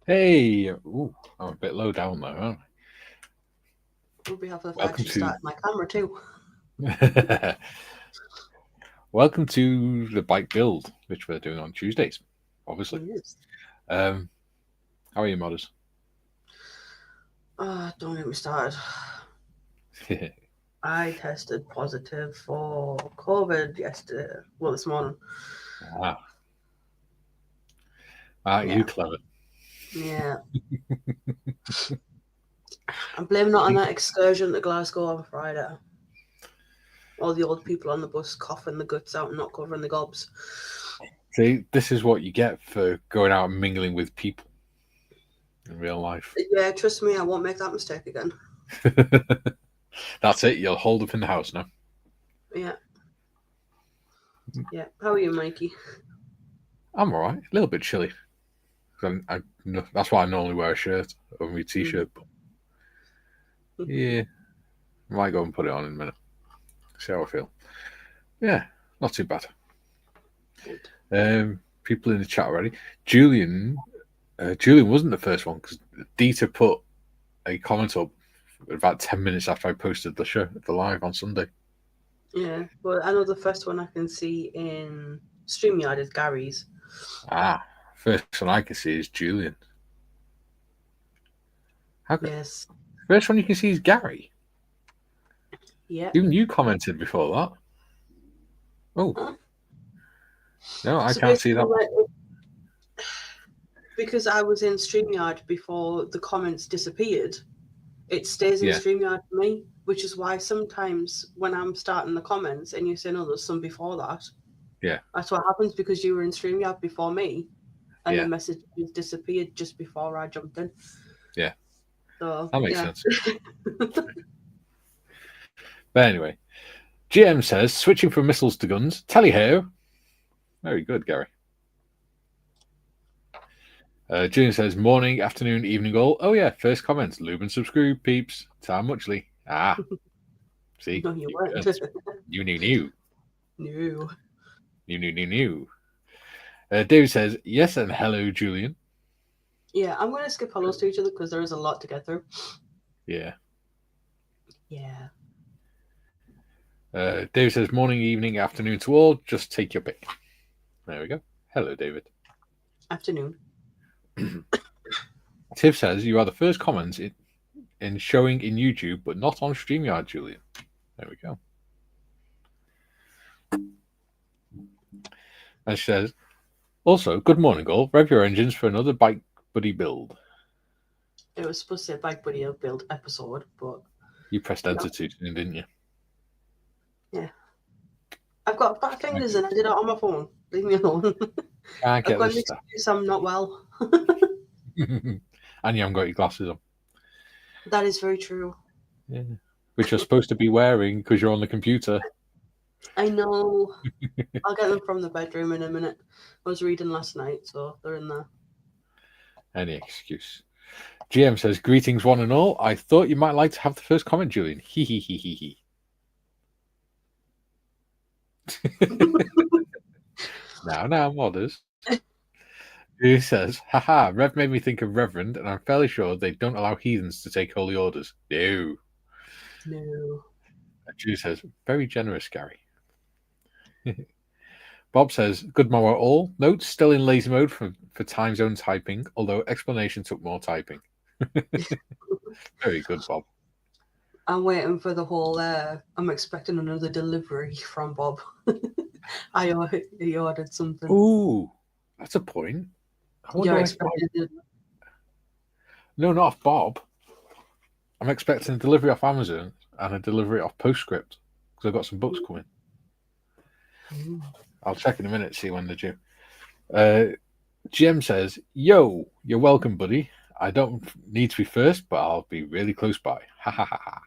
Hey, ooh, I'm a bit low down there, aren't On behalf of the I? fact she started my camera too. Welcome to the bike build, which we're doing on Tuesdays, obviously. Yes. How are you, modders? Don't get me started. I tested positive for COVID yesterday. Well, this morning. You Yeah. clever. Yeah. I'm blaming it on that excursion to Glasgow on Friday. All the old people on the bus coughing the guts out and not covering the gobs. See, this is what you get for going out and mingling with people in real life. Yeah, trust me, I won't make that mistake again. That's it. You'll hold up in the house now. Yeah. Yeah. How are you, Mikey? I'm all right. A little bit chilly. That's why I normally wear a shirt over my t-shirt. But yeah, I might go and put it on in a minute. See how I feel. Yeah, not too bad. People in the chat already. Julian wasn't the first one because Dieter put a comment up about 10 minutes after I posted the live on Sunday. Yeah, but I know the first one I can see in StreamYard is Gary's. First one I can see is Julian. Yes. First one you can see is Gary. Yeah. Even you commented before that. Oh. Huh? No, I can't see that one. Because I was in StreamYard before the comments disappeared, it stays in StreamYard for me, which is why sometimes when I'm starting the comments and you say, no, there's some before that. Yeah. That's what happens because you were in StreamYard before me and the message disappeared just before I jumped in. Yeah. So, that makes sense. But anyway, GM says, switching from missiles to guns, tally ho. Very good, Gary. Julian says, morning, afternoon, evening all. Oh, yeah, first comments. Lube and subscribe, peeps. Time muchly. See? No, you weren't. You knew. No. New. David says, yes, and hello, Julian. Yeah, I'm going to skip hellos to each other because there is a lot to get through. Yeah. Yeah. David says, morning, evening, afternoon to all. Just take your pick. There we go. Hello, David. Afternoon. Tiff says, you are the first comments in showing in YouTube, but not on StreamYard, Julian. There we go. And she says, also, good morning, all. Rev your engines for another Bike Buddy build. It was supposed to say Bike Buddy build episode, but... You pressed enter too soon, didn't you? Yeah. I've got fat fingers and I did it on my phone. Leave me alone. Can't get I've got this an stuff. excuse I'm not well. And you haven't got your glasses on. That is very true. Yeah. Which you're supposed to be wearing because you're on the computer. I know. I'll get them from the bedroom in a minute. I was reading last night, so they're in there. Any excuse. GM says, greetings one and all. I thought you might like to have the first comment, Julian. Hee hee hee hee hee. Now, modders. Who says, haha, Rev made me think of Reverend, and I'm fairly sure they don't allow heathens to take holy orders. No. Drew says, very generous, Gary. Bob says, good morrow all. Notes still in lazy mode for time zone typing, although explanation took more typing. Very good, Bob. I'm waiting for the whole, I'm expecting another delivery from Bob. He ordered something. Ooh, that's a point. You're expecting No, not off Bob. I'm expecting a delivery off Amazon and a delivery off Postscript because I've got some books coming. I'll check in a minute, see when they're due. Jim says, yo, you're welcome, buddy. I don't need to be first, but I'll be really close by. Ha ha ha ha.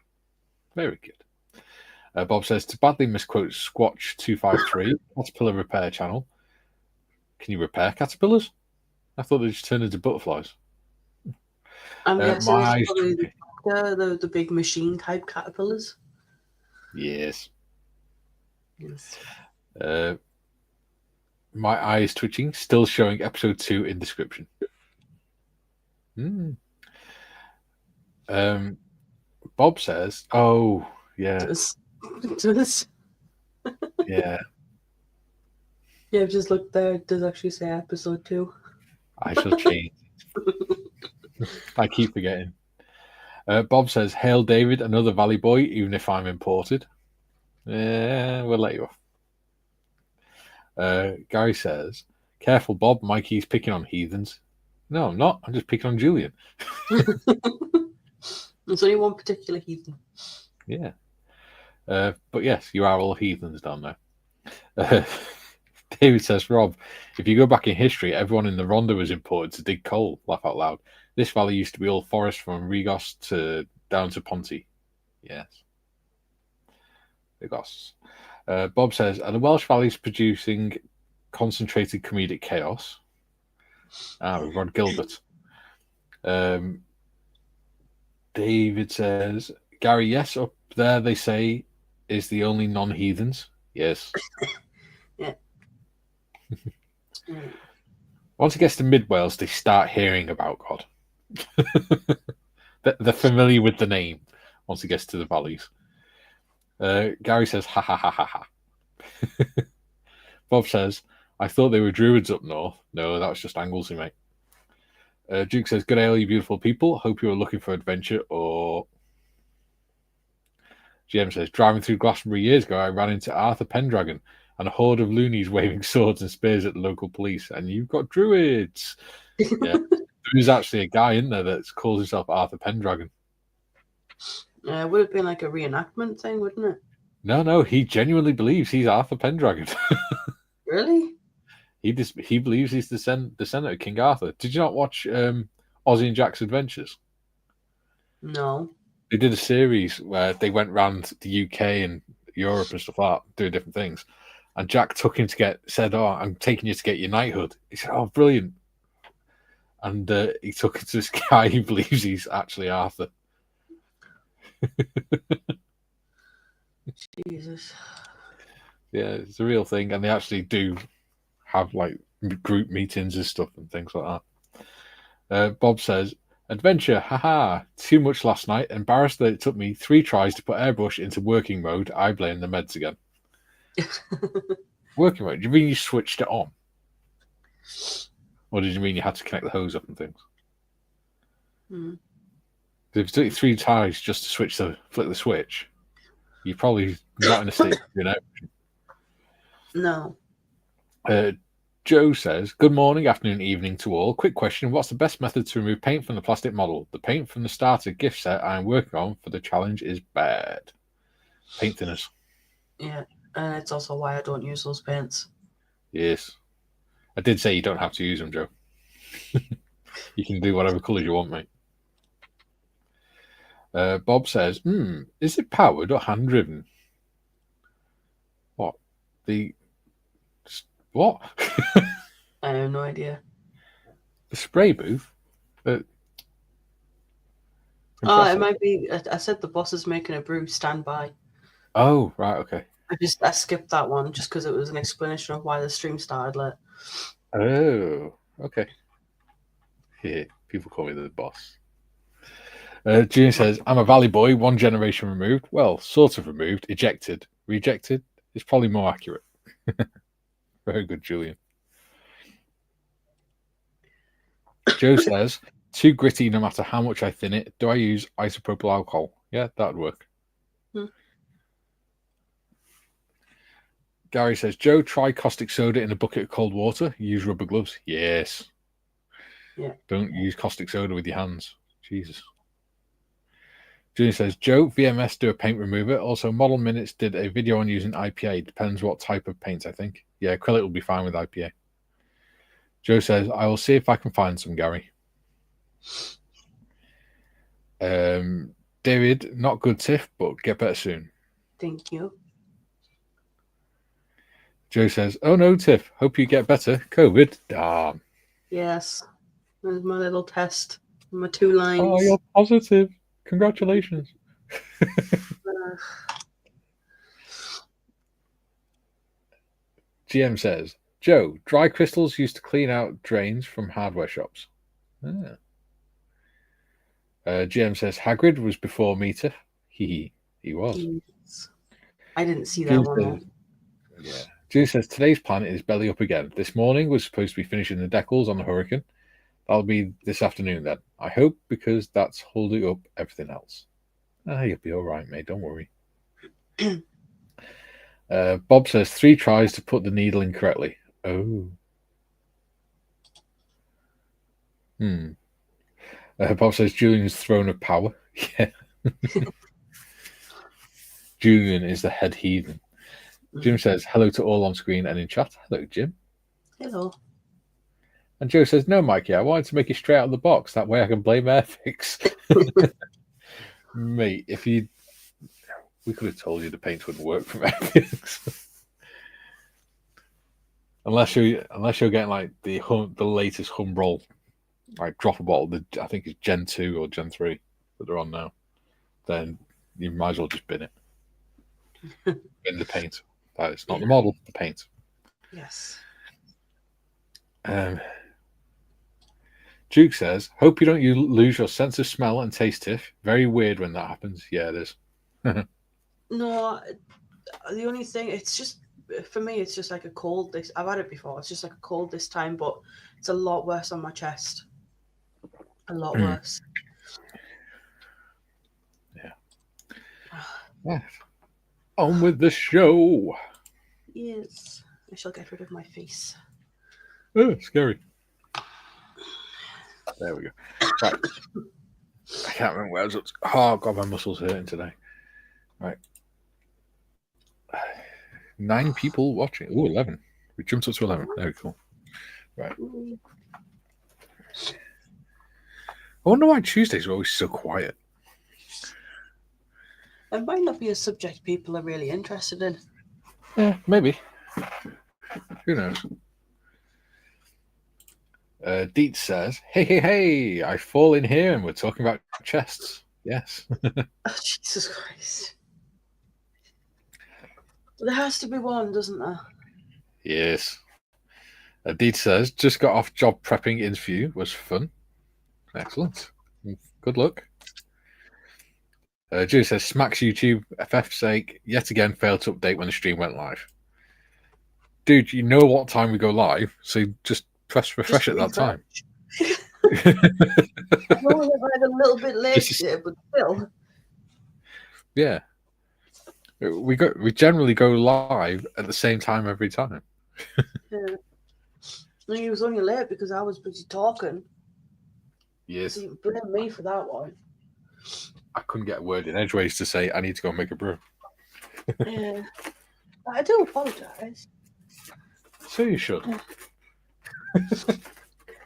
Very good. Bob says, to badly misquote Squatch253, Caterpillar Repair Channel. Can you repair caterpillars? I thought they just turned into butterflies. I'm guessing it's probably the big machine type caterpillars. Yes. My eye is twitching, still showing episode 2 in description. Mm. Bob says, "Oh, yeah, Does. Does. yeah." Yeah, I've just looked there. It does actually say episode 2. I shall change. I keep forgetting. Bob says, "Hail, David, another Valley boy, even if I'm imported." Yeah, we'll let you off. Gary says, "Careful, Bob. Mikey's picking on heathens." No, I'm not. I'm just picking on Julian. There's only one particular heathen. Yeah. But yes, you are all heathens down there. David says, "Rob, if you go back in history, everyone in the Rhondda was imported to dig coal. Laugh out loud. This valley used to be all forest from Regos to down to Ponty." Yes. Regos. Bob says, "Are the Welsh valleys producing concentrated comedic chaos?" Rod Gilbert. David says, "Gary, yes, up there they say is the only non-heathens." Yes. Yeah. Once it gets to Mid Wales, they start hearing about God. They're familiar with the name once it gets to the valleys. Gary says, "Ha ha ha ha ha." Bob says, "I thought they were druids up north." No, that was just Anglesey, mate. Duke says, "Good day, all you beautiful people. Hope you are looking for adventure." Or GM says, "Driving through Glastonbury years ago, I ran into Arthur Pendragon and a horde of loonies waving swords and spears at the local police. And you've got druids." Yeah. There's actually a guy in there that calls himself Arthur Pendragon. It would have been like a reenactment thing, wouldn't it? No, he genuinely believes he's Arthur Pendragon. Really? He believes he's the descendant of King Arthur. Did you not watch Ozzy and Jack's Adventures? No. They did a series where they went around the UK and Europe and stuff like that, doing different things. And Jack took him said, "Oh, I'm taking you to get your knighthood." He said, "Oh, brilliant." And he took it to this guy who believes he's actually Arthur. Jesus. Yeah, it's a real thing. And they actually do have like group meetings and stuff and things like that. Bob says, "Adventure, haha, too much last night. Embarrassed that it took me 3 tries to put airbrush into working mode. I blame the meds again." Working mode? Do you mean you switched it on? Or did you mean you had to connect the hose up and things? If it took you 3 tries just to flick the switch, you're probably not in a state of doing it. No. Joe says, "Good morning, afternoon, evening to all. Quick question. What's the best method to remove paint from the plastic model? The paint from the starter gift set I'm working on for the challenge is bad." Paint thinners. Yeah. And it's also why I don't use those paints. Yes. I did say you don't have to use them, Joe. You can do whatever colours you want, mate. Bob says, "Is it powered or hand-driven?" What? What? I have no idea. The spray booth? It might be. I said the boss is making a brew. Stand by. Oh, right, okay. I skipped that one just because it was an explanation of why the stream started late. Oh, okay. Yeah, people call me the boss. June says, "I'm a Valley boy, 1 generation removed." Well, sort of removed, ejected. Rejected is probably more accurate. Very good, Julian. Joe says, "Too gritty no matter how much I thin it. Do I use isopropyl alcohol?" Yeah, that'd work. Gary says, "Joe, try caustic soda in a bucket of cold water. Use rubber gloves." Yes. Yeah. Don't use caustic soda with your hands. Jesus. Julian says, "Joe, VMS do a paint remover. Also, Model Minutes did a video on using IPA. Depends what type of paint, I think. Yeah, acrylic will be fine with IPA." Joe says, "I will see if I can find some, Gary." David, not good, Tiff, but get better soon. Thank you. Joe says, "Oh no, Tiff, hope you get better. COVID, darn." Yes. There's my little test. My 2 lines. Oh, you're positive. Congratulations. GM says, "Joe, dry crystals used to clean out drains from hardware shops." Ah. GM says Hagrid was before me, Tiff. He was. Yes. I didn't see that June one. says, yeah. June says today's planet is belly up again. This morning was supposed to be finishing the decals on the Hurricane. That'll be this afternoon then. I hope, because that's holding up everything else. You'll be all right, mate. Don't worry. Bob says 3 tries to put the needle in correctly. Oh. Bob says Julian's throne of power. Yeah. Julian is the head heathen. Jim says hello to all on screen and in chat. Hello, Jim. Hello. And Joe says, no, Mikey, I wanted to make it straight out of the box. That way I can blame Airfix. Mate, we could have told you the paint wouldn't work from Airfix. unless you're getting like the latest Humbrol, like drop a bottle, I think it's Gen 2 or Gen 3 that they're on now, then you might as well just bin it. Bin the paint. That is not the model, the paint. Yes. Duke says, hope you don't lose your sense of smell and taste, Tiff. Very weird when that happens. Yeah, it is. No, the only thing, it's just, for me, it's just like a cold. I've had it before. It's just like a cold this time, but it's a lot worse on my chest. A lot worse. Yeah. On with the show. Yes. I shall get rid of my face. Oh, scary. There we go. Right. I can't remember where I was up to. Oh, God, my muscles hurting today. Right. 9 people watching. Oh, 11. We jumped up to 11. Very cool. Right. I wonder why Tuesdays are always so quiet. It might not be a subject people are really interested in. Yeah, maybe. Who knows? Dietz says, hey, I fall in here and we're talking about chests. Yes. Oh, Jesus Christ. There has to be one, doesn't there? Yes. Dietz says, just got off job prepping interview. Was fun. Excellent. Good luck. Julie says, smacks YouTube, FF's sake, yet again failed to update when the stream went live. Dude, you know what time we go live, so just press refresh at that time. I know we're like a little bit late here, but still. Yeah. We generally go live at the same time every time. Yeah. No, he was only late because I was busy talking. Yes. So you blame me for that one. I couldn't get a word in edgeways to say I need to go and make a brew. Yeah. I do apologise. So you should.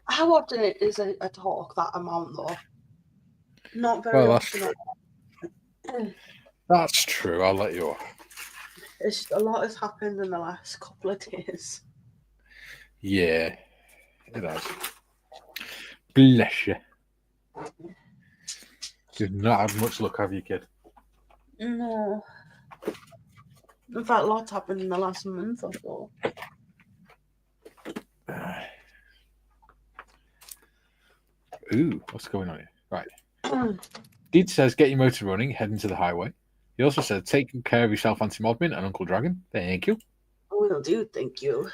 How often is a talk that amount though? Not very often. That's true. I'll let you off. A lot has happened in the last couple of days. Yeah, it has. Bless you. You've not had much luck, have you, kid? No. In fact, lots happened in the last month or so. Ooh, what's going on here? Right. Deed says, get your motor running, heading to the highway. He also said, take good care of yourself, Auntie Modmin and Uncle Dragon. Thank you. Will do, thank you.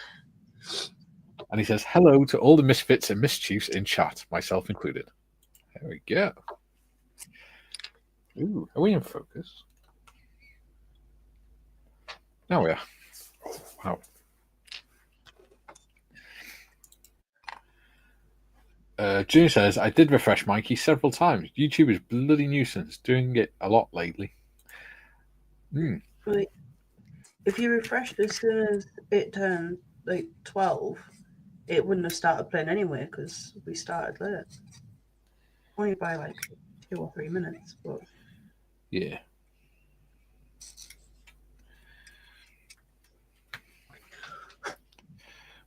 And he says, hello to all the misfits and mischiefs in chat, myself included. There we go. Ooh, are we in focus? Now we are. Oh, wow. June says, I did refresh Mikey several times. YouTube is bloody nuisance, doing it a lot lately. Wait, if you refreshed as soon as it turned like 12, it wouldn't have started playing anyway because we started late. Only by like 2 or 3 minutes, but yeah.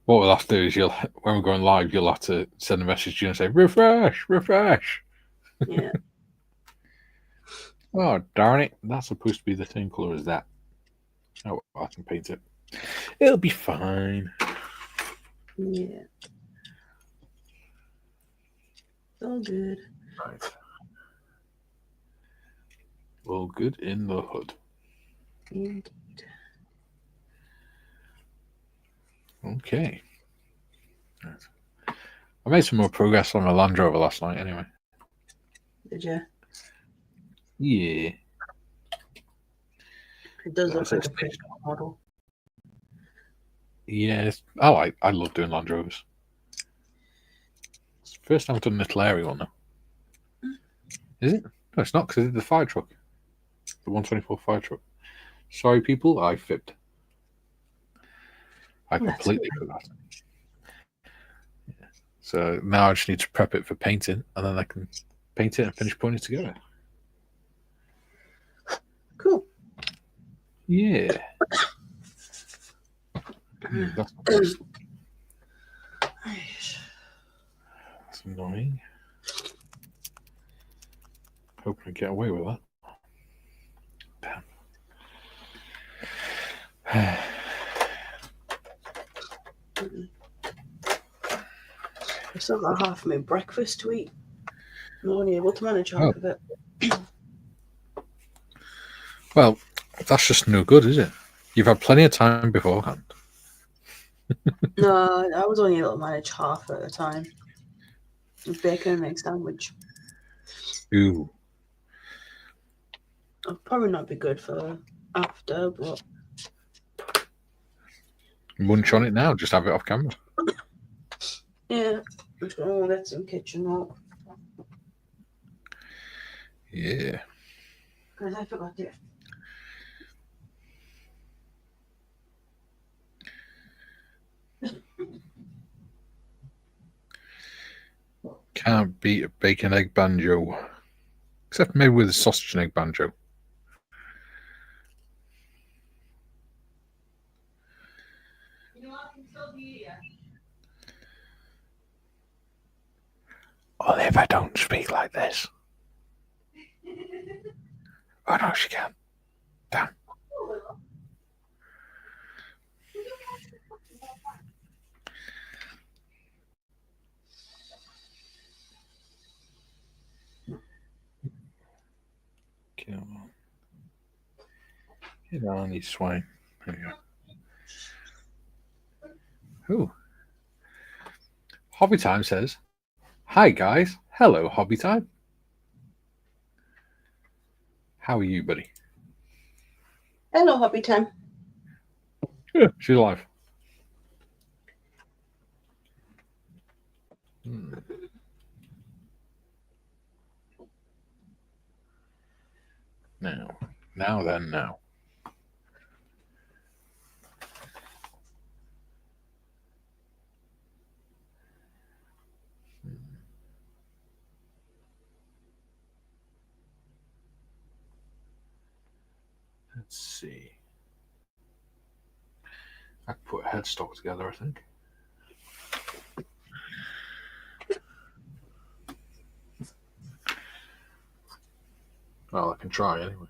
What we'll have to do is when we're going live, you'll have to send a message to you and say, refresh. Yeah. Oh, darn it. That's supposed to be the same colour as that. Oh, I can paint it. It'll be fine. Yeah. It's all good. Right. All good in the hood. Indeed. Okay. I made some more progress on my Land Rover last night anyway. Did you? Yeah. It does look That's like it. a pretty cool model. Yeah. I love doing Land Rovers. It's the first time I've done a little airy one though. Is it? No, it's not because I did the fire truck. The 124 fire truck. Sorry, people, I fibbed. I completely forgot. Yeah. So now I just need to prep it for painting, and then I can paint it and finish putting it together. Cool. Yeah. That's not best. That's annoying. Hoping I get away with that. Damn. I've still got half of my breakfast to eat. I'm only able to manage half of it. Well, that's just no good, is it? You've had plenty of time beforehand. No, I was only able to manage half at a time. Bacon and egg sandwich. Ooh. It'll probably not be good for after, but Munch on it now, just have it off camera. yeah, I'm just gonna get some kitchen work. Yeah. Because I forgot it. Can't beat a bacon egg banjo. Except maybe with a sausage and egg banjo. Only if I don't speak like this. Oh no, she can. Damn. Come on. Get on, you swine. There you go. Ooh. Hobby Time says, "Hi guys. Hello, Hobby Time. How are you, buddy?" Hello, Hobby Time. Yeah, she's alive. Now then, now. Let's see. I can put a headstock together, I think. Well, I can try anyway.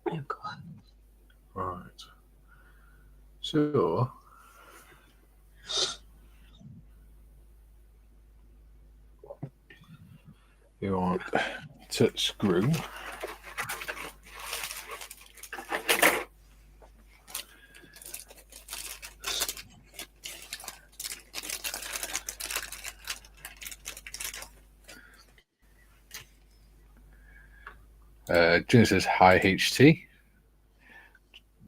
Oh, God. Right. So, you want to screw. Junior says, "Hi, HT."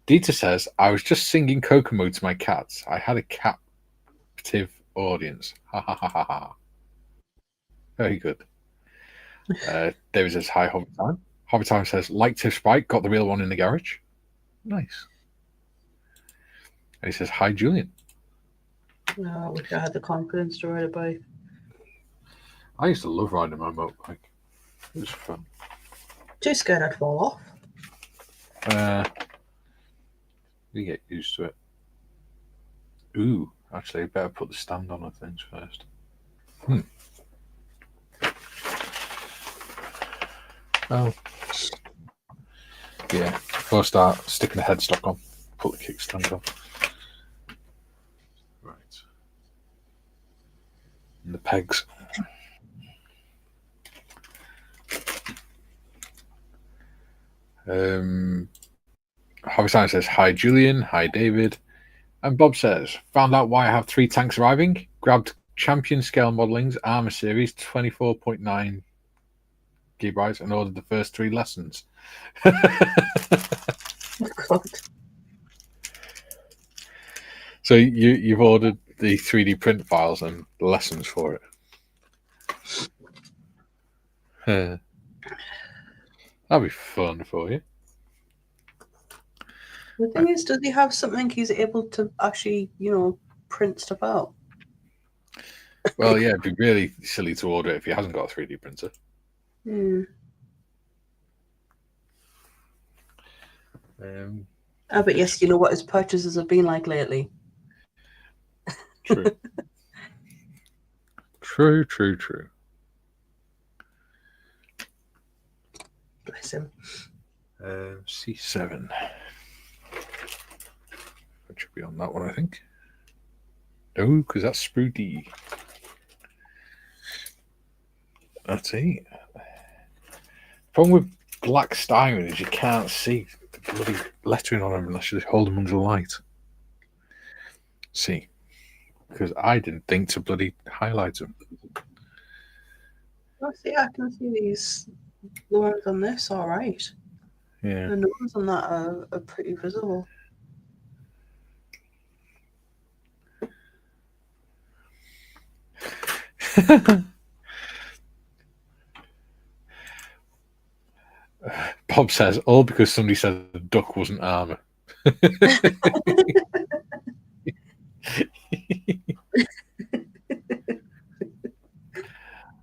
Dieter says, "I was just singing Kokomo to my cats. I had a captive audience. Ha ha ha ha ha." Very good. David says, "Hi, Hobby Time." Hobby Time says, "Like Tiff's bike, got the real one in the garage." Nice. And he says, "Hi, Julian." No, I wish I had the confidence to ride a bike. I used to love riding my motorbike. It was fun. Too scared I'd fall off. You get used to it. Ooh, actually, I better put the stand on things first. Oh. Yeah, before I start sticking the headstock on, put the kickstand on. Right. And the pegs. Harvey Simon says, "Hi Julian, hi David." And Bob says, "Found out why I have 3 tanks arriving. Grabbed Champion Scale Modeling's Armour Series 24.9 gigabytes and ordered the first 3 lessons." Oh, God. So you've ordered the 3D print files and lessons for it. That'd be fun for you. The thing is, does he have something he's able to actually, print stuff out? Well, yeah, it'd be really silly to order it if he hasn't got a 3D printer. Yeah. But yes, you know what his purchases have been like lately. True. True. Bless him. C7. That should be on that one, I think. No, because that's Sprudy. That's it. Problem with black styrene is you can't see the bloody lettering on them unless you hold them under the light. See, because I didn't think to bloody highlight them. Oh, see, I can see these. The ones on this, all right. Yeah. And the ones on that are pretty visible. Bob says, all because somebody said the duck wasn't armour.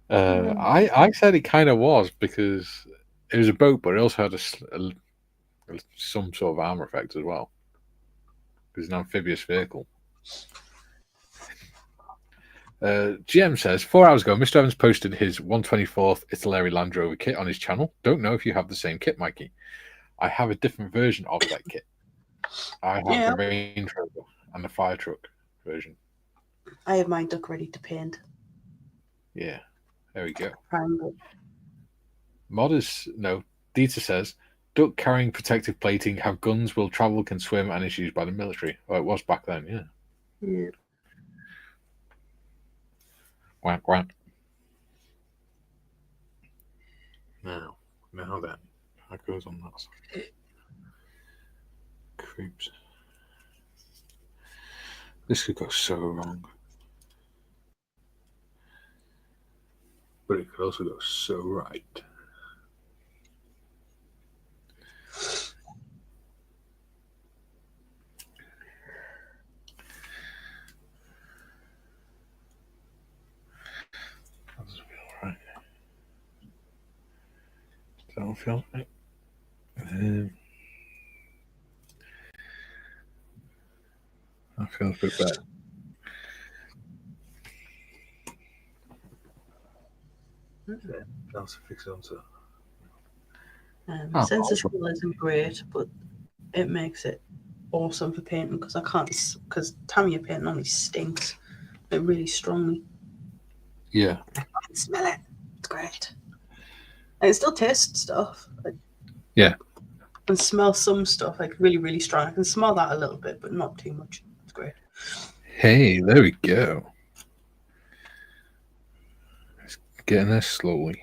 I said it kind of was because it was a boat, but it also had some sort of armour effect as well. Because it's an amphibious vehicle. GM says, 4 hours ago, Mr. Evans posted his 124th Italeri Land Rover kit on his channel. Don't know if you have the same kit, Mikey. I have a different version of that kit. I have the Range Rover and the fire truck version. I have my duck ready to paint. Yeah, there we go. Dieter says, duck carrying protective plating, have guns, will travel, can swim, and is used by the military. Oh, it was back then, yeah. Yeah. Quack, quack. Now then, that goes on that side. Creeps. This could go so wrong. But it could also go so right. That doesn't feel right. Don't feel right. That feels a bit better. Okay. That's a fix answer. Sensor skill isn't great, but it makes it awesome for painting because Tamiya painting only stinks. It really strongly. Yeah. I can smell it. It's great. And it still tastes stuff. Yeah. I can smell some stuff like really, really strong. I can smell that a little bit, but not too much. It's great. Hey, there we go. It's getting there slowly.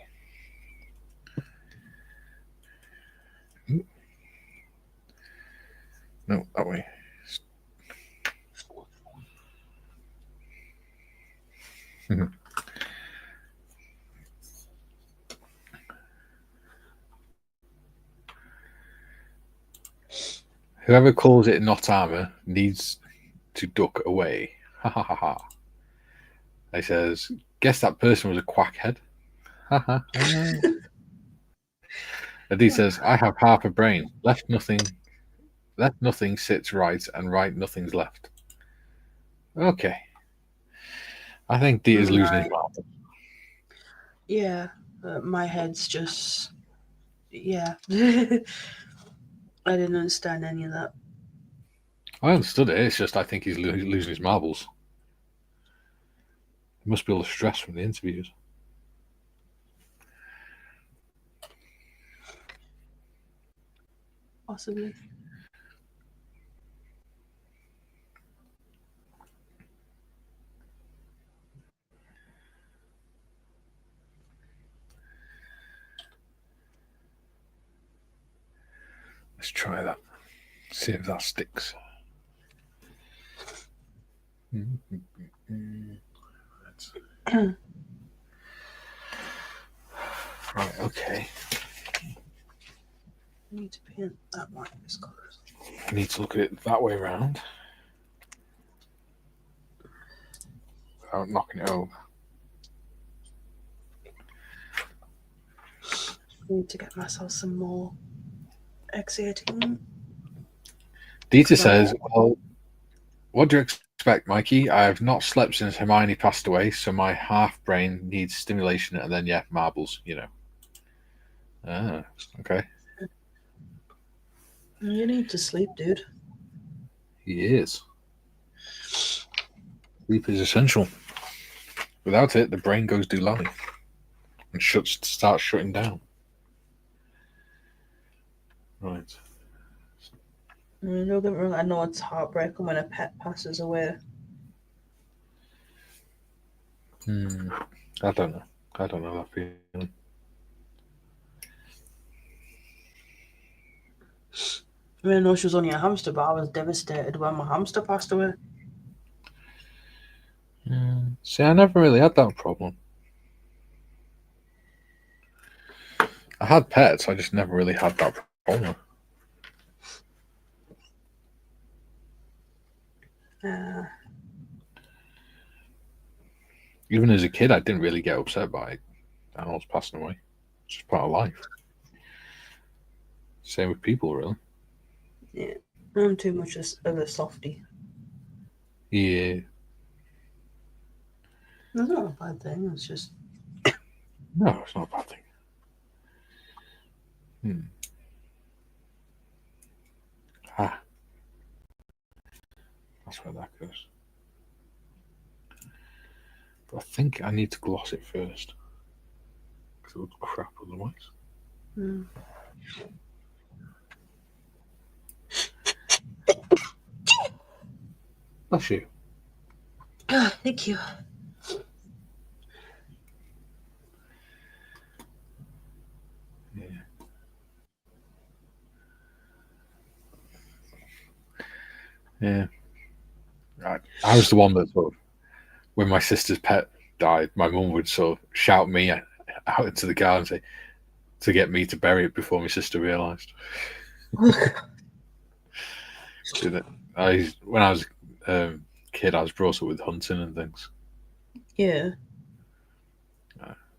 No, that way. Whoever calls it not armor needs to duck away. Ha ha ha ha. He says, guess that person was a quackhead. Ha ha. And he says, I have half a brain. Left nothing sits right, and right nothing's left. Okay. I think D is losing his marbles. Yeah, my head's just... Yeah. I didn't understand any of that. I understood it. It's just I think he's losing his marbles. He must be all the stress from the interviews. Possibly. Let's try that. See if that sticks. Right, okay. I need to paint that one this colours. I need to look at it that way around without knocking it over. I need to get myself some more exciting. Dita says, well, what do you expect, Mikey? I have not slept since Hermione passed away, so my half brain needs stimulation, and then, yeah, marbles, you know. Ah, okay. You need to sleep, dude. He is. Sleep is essential. Without it, the brain goes doolally and starts shutting down. Right. Don't get me wrong, I know it's heartbreaking when a pet passes away. I don't know. I don't know that feeling. I mean, I know she was only a hamster, but I was devastated when my hamster passed away. See, I never really had that problem. I had pets, I just never really had that problem. Even as a kid, I didn't really get upset by animals passing away. It's just part of life. Same with people, really. Yeah, I'm too much of a softie. Yeah. That's not a bad thing, it's just... No, it's not a bad thing. Ah. That's where that goes. But I think I need to gloss it first. Because it looks crap otherwise. Bless you. Thank you. Yeah. I was the one that sort of, when my sister's pet died, my mum would sort of shout me out into the car and say, to get me to bury it before my sister realised. When I was a kid, I was brought up with hunting and things. Yeah.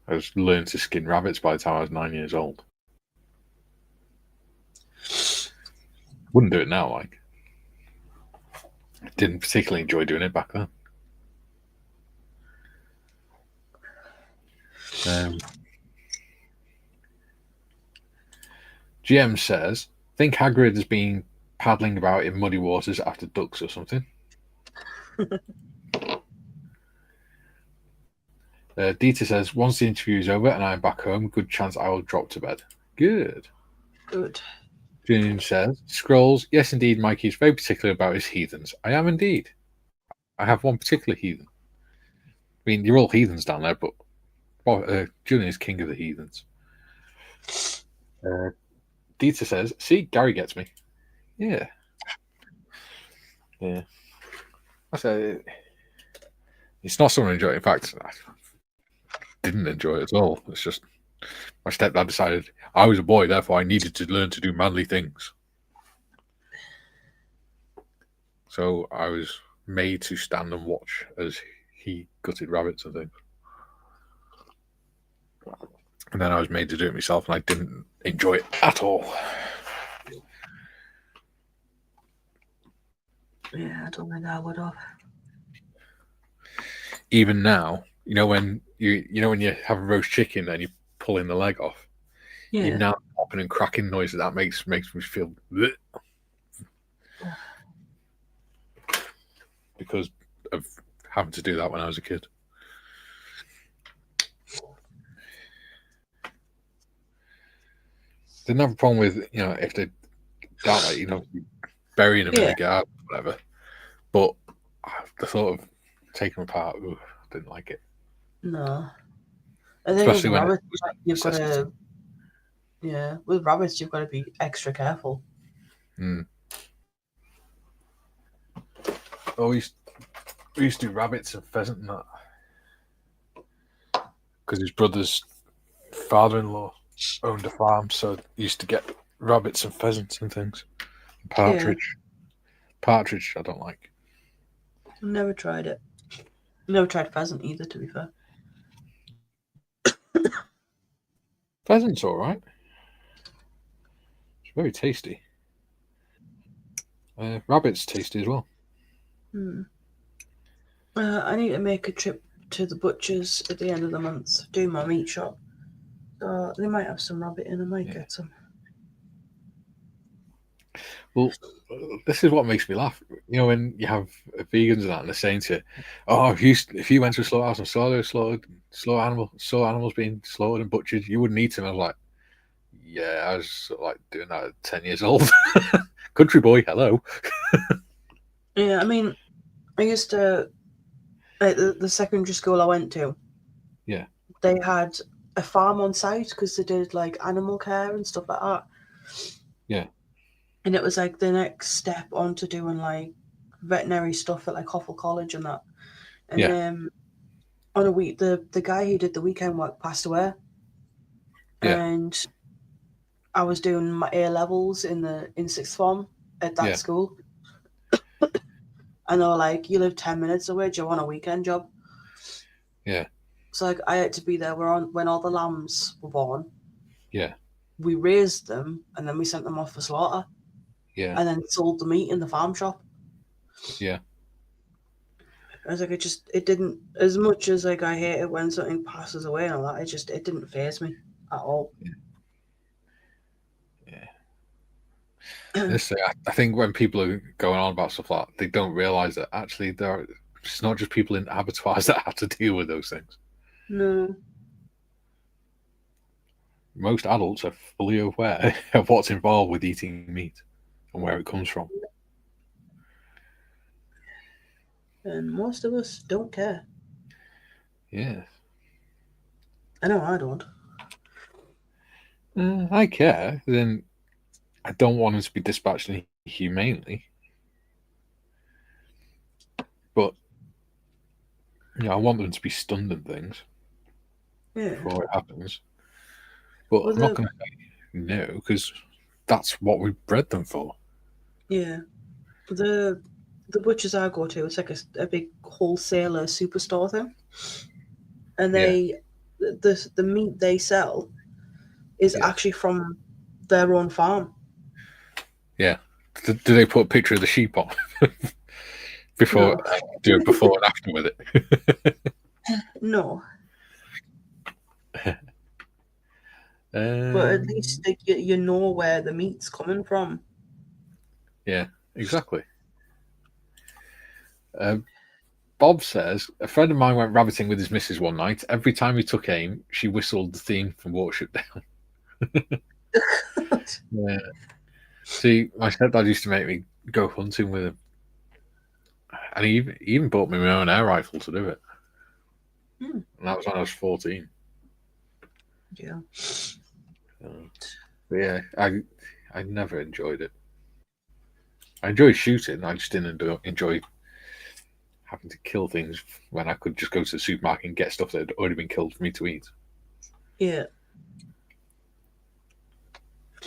I was learning to skin rabbits by the time I was 9 years old. Wouldn't do it now, like. I didn't particularly enjoy doing it back then. GM says, think Hagrid has been paddling about in muddy waters after ducks or something. Dita says, once the interview is over and I'm back home, good chance I will drop to bed. Good. June says, Scrolls, yes indeed, Mikey is very particular about his heathens. I am indeed. I have one particular heathen. I mean, you're all heathens down there, but Julian is king of the heathens. Dita says, see, Gary gets me. Yeah. Yeah. I say it's not something I enjoy. In fact, I didn't enjoy it at all. It's just my stepdad decided I was a boy, therefore I needed to learn to do manly things. So I was made to stand and watch as he gutted rabbits and things. And then I was made to do it myself, and I didn't enjoy it at all. Yeah, I don't think I would have. Even now, when you have a roast chicken and you're pulling the leg off, you now popping and cracking noise that makes me feel bleh. Because of having to do that when I was a kid. Didn't have a problem with if they doubt like burying them in Yeah. the garden, whatever. But the thought of taking them apart, I didn't like it. No. I think with Especially when it rabbits, was you've got necessity. to, yeah, with rabbits, you've got to be extra careful. Mm. Oh, we used to do rabbits and pheasant and that. Because his brother's father-in-law owned a farm, so he used to get rabbits and pheasants and things. Partridge. Partridge, I don't like. Never tried it. Never tried pheasant either, to be fair. Pheasant's all right. It's very tasty. Rabbit's tasty as well. I need to make a trip to the butcher's at the end of the month, do my meat shop. So they might have some rabbit in, I might get some. Well, this is what makes me laugh. When you have vegans and that, and they're saying to you, "Oh, if you went to a slaughterhouse and saw animals being slaughtered and butchered, you wouldn't eat them." I was like, "Yeah, I was like doing that at 10 years old." Country boy, hello. Yeah, I mean, I used to, like the secondary school I went to. Yeah. They had a farm on site because they did like animal care and stuff like that. Yeah. And it was like the next step on to doing like veterinary stuff at like Hoffel College and that. And on a week, the guy who did the weekend work passed away. Yeah. And I was doing my A levels in sixth form at that school. And they were like, "You live 10 minutes away. Do you want a weekend job?" Yeah. So like I had to be there when all the lambs were born. Yeah. We raised them and then we sent them off for slaughter. Yeah. And then sold the meat in the farm shop. Yeah. I was like, it didn't, as much as like I hate it when something passes away and all that, it didn't faze me at all. Yeah. I think when people are going on about stuff like that, they don't realise that actually it's not just people in abattoirs that have to deal with those things. No. Most adults are fully aware of what's involved with eating meat and where it comes from. And most of us don't care. Yeah. I know I don't. I care. Then I don't want them to be dispatched inhumanely. But I want them to be stunned and things before it happens. But I'm not going to say no, because that's what we bred them for. Yeah. The butchers I go to, it's like a big wholesaler superstore thing. And the meat they sell is actually from their own farm. Yeah. Do they put a picture of the sheep on? Before and after with it? No. But at least like, you know where the meat's coming from. Yeah, exactly. Bob says, a friend of mine went rabbiting with his missus one night. Every time he took aim, she whistled the theme from Watership Down. Yeah. See, my stepdad used to make me go hunting with him. And he even bought me my own air rifle to do it. And that was when I was 14. Yeah. But yeah, I never enjoyed it. I enjoyed shooting. I just didn't enjoy having to kill things when I could just go to the supermarket and get stuff that had already been killed for me to eat. Yeah.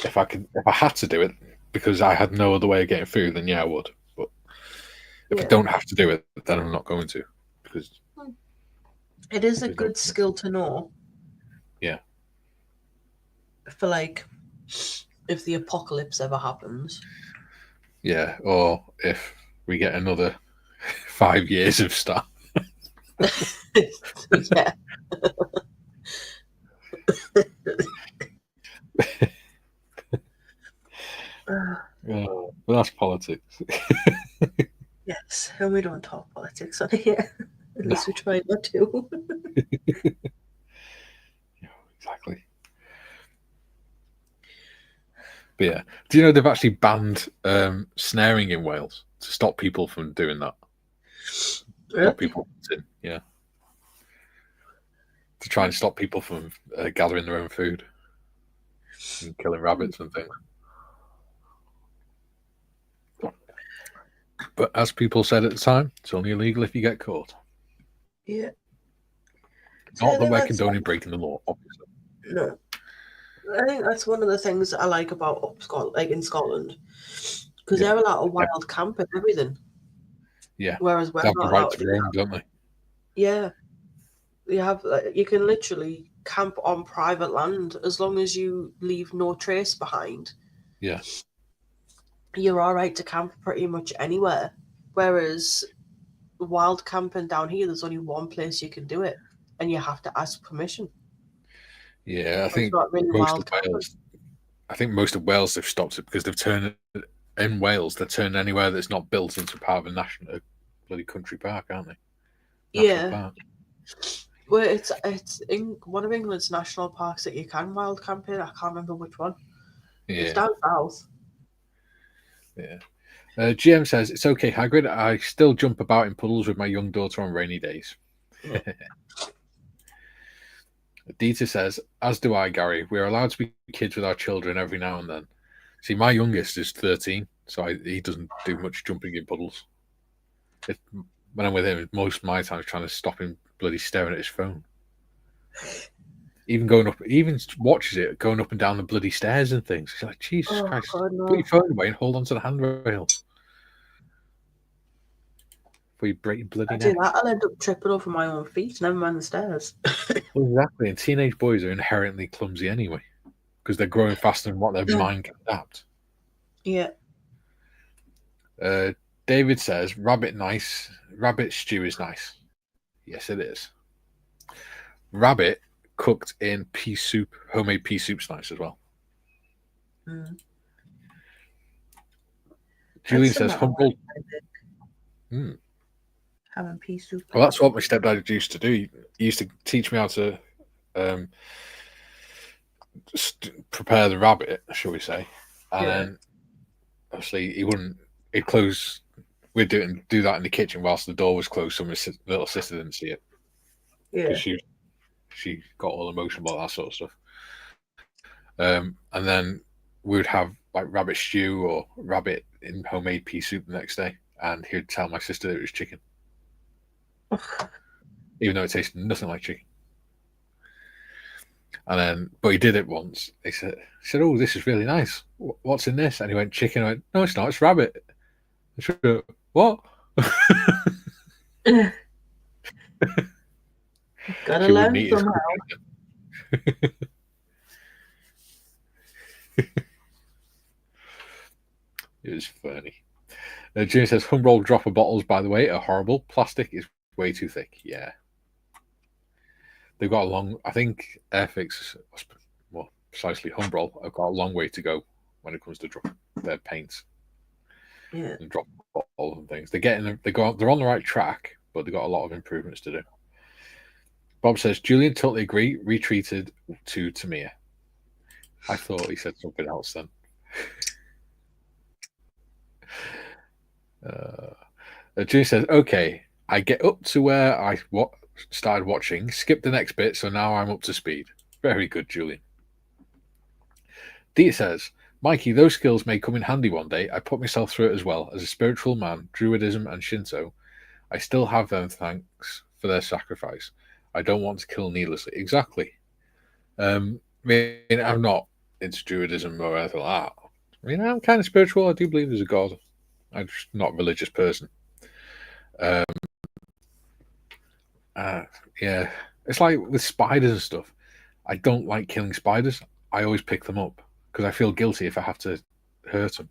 If I had to do it because I had no other way of getting food, then yeah, I would. But if I don't have to do it, then I'm not going to. Because it is a good skill to know. Yeah. For like, if the apocalypse ever happens. Yeah, or if we get another 5 years of stuff. Yeah. But that's politics. Yes, and we don't talk politics on here. At least we try not to. Exactly. But yeah, do you know they've actually banned snaring in Wales to stop people from doing that? Stop people hunting, yeah, to try and stop people from gathering their own food and killing rabbits and things. But as people said at the time, it's only illegal if you get caught. Yeah. Not that we're condoning breaking the law, obviously. No. I think that's one of the things that I like about like in Scotland, because they're allowed a wild camp and everything. Yeah, Whereas we're they have the not right allowed to to do roam, that. don't they? Yeah, you can literally camp on private land as long as you leave no trace behind. Yeah, You're all right to camp pretty much anywhere. Whereas wild camping down here, there's only one place you can do it, and you have to ask permission. yeah. It's not really wild camping. I think most of Wales they've stopped it because they've turned in Wales they're turning anywhere that's not built into part of a national bloody country park, aren't they? National park. Well, it's in one of England's national parks that you can wild camp in. I can't remember which one. Yeah. It's down south. Yeah. GM says it's okay, Hagrid. I still jump about in puddles with my young daughter on rainy days. Yeah. Dieter says, as do I, Gary. We're allowed to be kids with our children every now and then. See, my youngest is 13, so he doesn't do much jumping in puddles. When I'm with him, most of my time is trying to stop him bloody staring at his phone. Even watches it going up and down the bloody stairs and things. He's like, Jesus Christ, God, no. put your phone away and hold on to the handrail. Before you break your bloody neck. Do that, I'll end up tripping over my own feet, never mind the stairs. Well, exactly, and teenage boys are inherently clumsy anyway, because they're growing faster than what their mind can adapt. Yeah. David says, rabbit stew is nice. Yes, it is. Rabbit cooked in pea soup, homemade pea soup's nice as well. Julian says, humble. Having pea soup. Well, that's what my stepdad used to do. He used to teach me how to prepare the rabbit, shall we say. And then, obviously, he'd close, we'd do that in the kitchen whilst the door was closed so my little sister didn't see it. Yeah. Because she got all emotional about that sort of stuff. And then we would have like rabbit stew or rabbit in homemade pea soup the next day. And he'd tell my sister that it was chicken. Even though it tasted nothing like chicken. And then, but he did it once. He said, "Oh, this is really nice. What's in this?" And he went, "Chicken." I went, "No, it's not. It's rabbit." She went, "What?" Gotta learn somehow. It was funny. Jimmy says, Humbrol dropper bottles, by the way, are horrible. Plastic is way too thick. Yeah. They've got a long, I think Airfix, well, precisely Humbrol, have got a long way to go when it comes to their paints. Yeah. And drop bottles and things. They're on the right track, but they've got a lot of improvements to do. Bob says, Julian, totally agree. Retweeted to Tamir. I thought he said something else then. Julian says, okay, I get up to where I started watching, skip the next bit, so now I'm up to speed. Very good, Julian. Dee says, Mikey, those skills may come in handy one day. I put myself through it as well. As a spiritual man, Druidism and Shinto, I still have them, thanks for their sacrifice. I don't want to kill needlessly. Exactly. I mean, I'm not into Druidism or anything like that. I mean, I'm kind of spiritual. I do believe there's a God. I'm just not a religious person. Yeah. It's like with spiders and stuff. I don't like killing spiders. I always pick them up because I feel guilty if I have to hurt them.